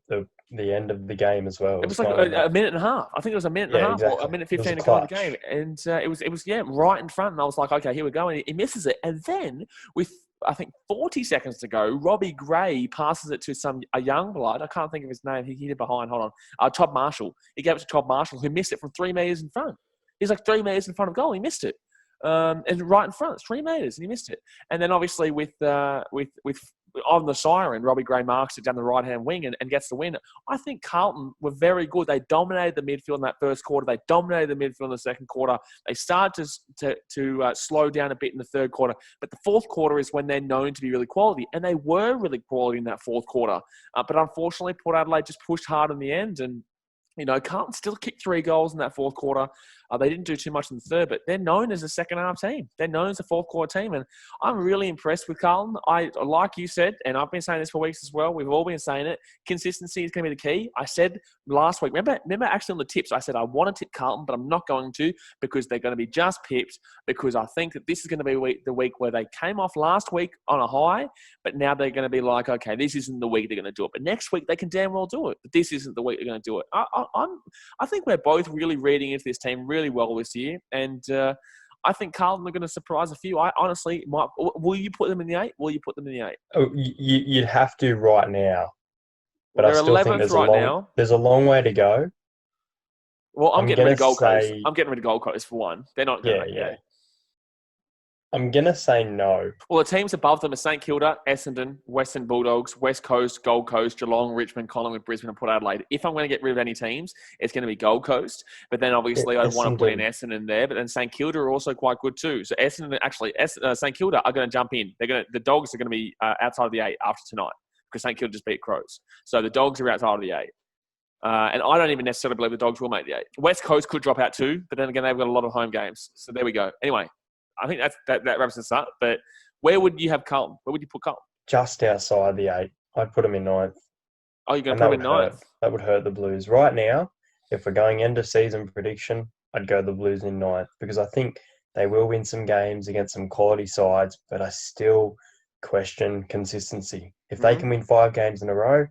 the end of the game as well. It was like a minute and a half. I think it was a minute and a half, exactly. Or a minute 15 to go in the game. And it was right in front. And I was like, okay, here we go. And he misses it. And then with, I think, 40 seconds to go, Robbie Gray passes it to a young blood. I can't think of his name. He hit it behind. Hold on. Todd Marshall. He gave it to Todd Marshall, who missed it from 3 metres in front. He's like 3 metres in front of goal. He missed it. And right in front, it's 3 metres, and he missed it. And then obviously with on the siren, Robbie Gray marks it down the right-hand wing and gets the win. I think Carlton were very good. They dominated the midfield in that first quarter. They dominated the midfield in the second quarter. They started to slow down a bit in the third quarter. But the fourth quarter is when they're known to be really quality. And they were really quality in that fourth quarter. But unfortunately, Port Adelaide just pushed hard in the end. And, Carlton still kicked 3 goals in that fourth quarter. They didn't do too much in the third, but they're known as a second-half team. They're known as a fourth-quarter team, and I'm really impressed with Carlton. Like you said, and I've been saying this for weeks as well, we've all been saying it, consistency is going to be the key. I said last week, remember actually on the tips, I said I want to tip Carlton, but I'm not going to because they're going to be just pipped, because I think that this is going to be the week where they came off last week on a high, but now they're going to be like, okay, this isn't the week they're going to do it. But next week, they can damn well do it, but this isn't the week they're going to do it. I think we're both really reading into this team really well this year, and I think Carlton are going to surprise a few. I honestly might. Will you put them in the 8? Will you put them in the 8? Oh, you'd have to right now, but I still think there's a long way to go. Well, I'm getting rid of Gold Coast. I'm getting rid of Gold Coast for one. They're not going to. Yeah. I'm going to say no. Well, the teams above them are St Kilda, Essendon, Western Bulldogs, West Coast, Gold Coast, Geelong, Richmond, Collingwood, Brisbane and Port Adelaide. If I'm going to get rid of any teams, it's going to be Gold Coast. But then obviously I'd want to put in Essendon there. But then St Kilda are also quite good too. So St Kilda are going to jump in. The Dogs are going to be outside of the 8 after tonight because St Kilda just beat Crows. So the Dogs are outside of the 8. And I don't even necessarily believe the Dogs will make the 8. West Coast could drop out too, but then again, they've got a lot of home games. So there we go. Anyway, I think that wraps us up. But where would you have Carlton? Where would you put Carlton? Just outside the 8. I'd put them in 9th. Oh, you're going to put them in 9th? That would hurt the Blues. Right now, if we're going end of season prediction, I'd go the Blues in 9th because I think they will win some games against some quality sides, but I still question consistency. If they can win 5 games in a row,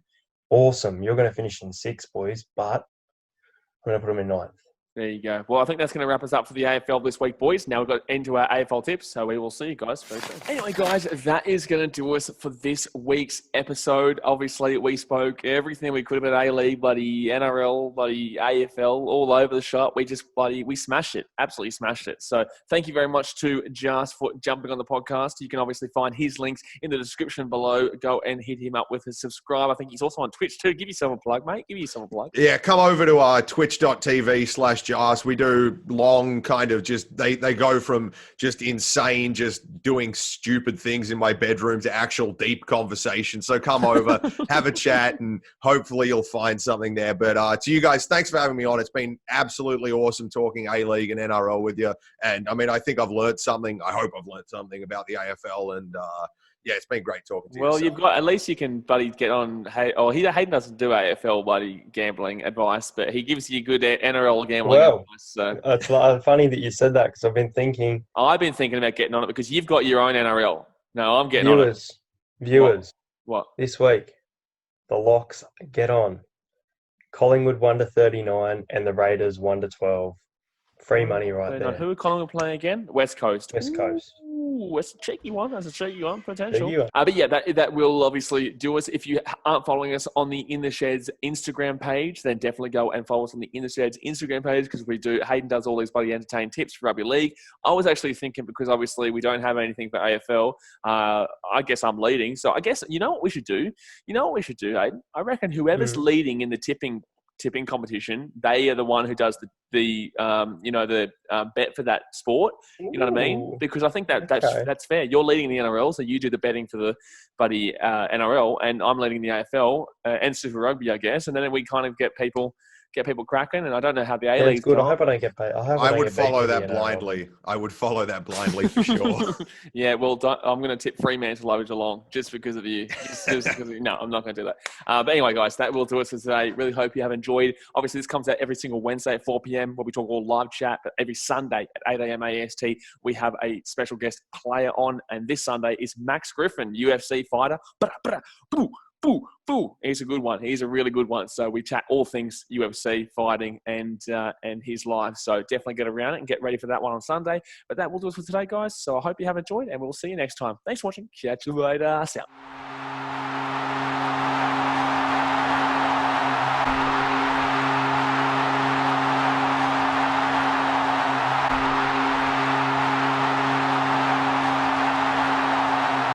awesome. You're going to finish in 6, boys, but I'm going to put them in 9th. There you go. Well, I think that's going to wrap us up for the AFL this week, boys. Now we've got into our AFL tips, so we will see you guys very soon. Anyway, guys, that is going to do us for this week's episode. Obviously, we spoke everything we could about A-League, bloody NRL, bloody AFL, all over the shop. We smashed it. Absolutely smashed it. So thank you very much to Jarse for jumping on the podcast. You can obviously find his links in the description below. Go and hit him up with a subscribe. I think he's also on Twitch too. Give yourself a plug, mate. Give yourself a plug. Yeah, come over to twitch.tv/Jarse. We do long kind of just, they go from just insane, just doing stupid things in my bedroom to actual deep conversation. So come over, have a chat, and hopefully you'll find something there. But to you guys, thanks for having me on. It's been absolutely awesome talking A-League and NRL with you. And I mean, I think I've learned something. I hope I've learned something about the AFL, and yeah, it's been great talking to you. Well, you've got, at least you can, buddy, get on. Hayden doesn't do AFL, buddy, gambling advice, but he gives you good NRL gambling advice. So. It's funny that you said that because I've been thinking about getting on it because you've got your own NRL. No, I'm getting on it. Viewers. What? This week, the locks get on. Collingwood 1-39 and the Raiders 1-12. Free money right there. Who are Collingwood playing again? West Coast. West Coast. Ooh, that's a cheeky one. That's a cheeky one, potential. Cheeky one. But yeah, that will obviously do us. If you aren't following us on the In the Sheds Instagram page, then definitely go and follow us on the In the Sheds Instagram page, because Hayden does all these bloody entertaining tips for rugby league. I was actually thinking, because obviously we don't have anything for AFL, I guess I'm leading. So I guess, you know what we should do? Hayden? I reckon whoever's leading in the tipping competition, they are the one who does the bet for that sport. You know what I mean? Because I think that's fair. You're leading the NRL, so you do the betting for the bloody NRL, and I'm leading the AFL and Super Rugby, I guess. And then we kind of get people cracking. And I don't know how the A-League's good. gone. I hope I don't get paid. I would follow that blindly. I would follow that blindly for sure. Yeah, well, I'm going to tip Fremantle over Geelong just because of you. No, I'm not going to do that. But anyway, guys, that will do us for today. Really hope you have enjoyed. Obviously, this comes out every single Wednesday at 4 p.m. where we talk all live chat. But every Sunday at 8 a.m. AST, we have a special guest player on. And this Sunday is Max Griffin, UFC fighter. Boo. He's a good one. He's a really good one. So we chat all things UFC, fighting, and his life. So definitely get around it and get ready for that one on Sunday. But that will do us for today, guys. So I hope you have enjoyed, and we'll see you next time. Thanks for watching. Catch you later. See ya.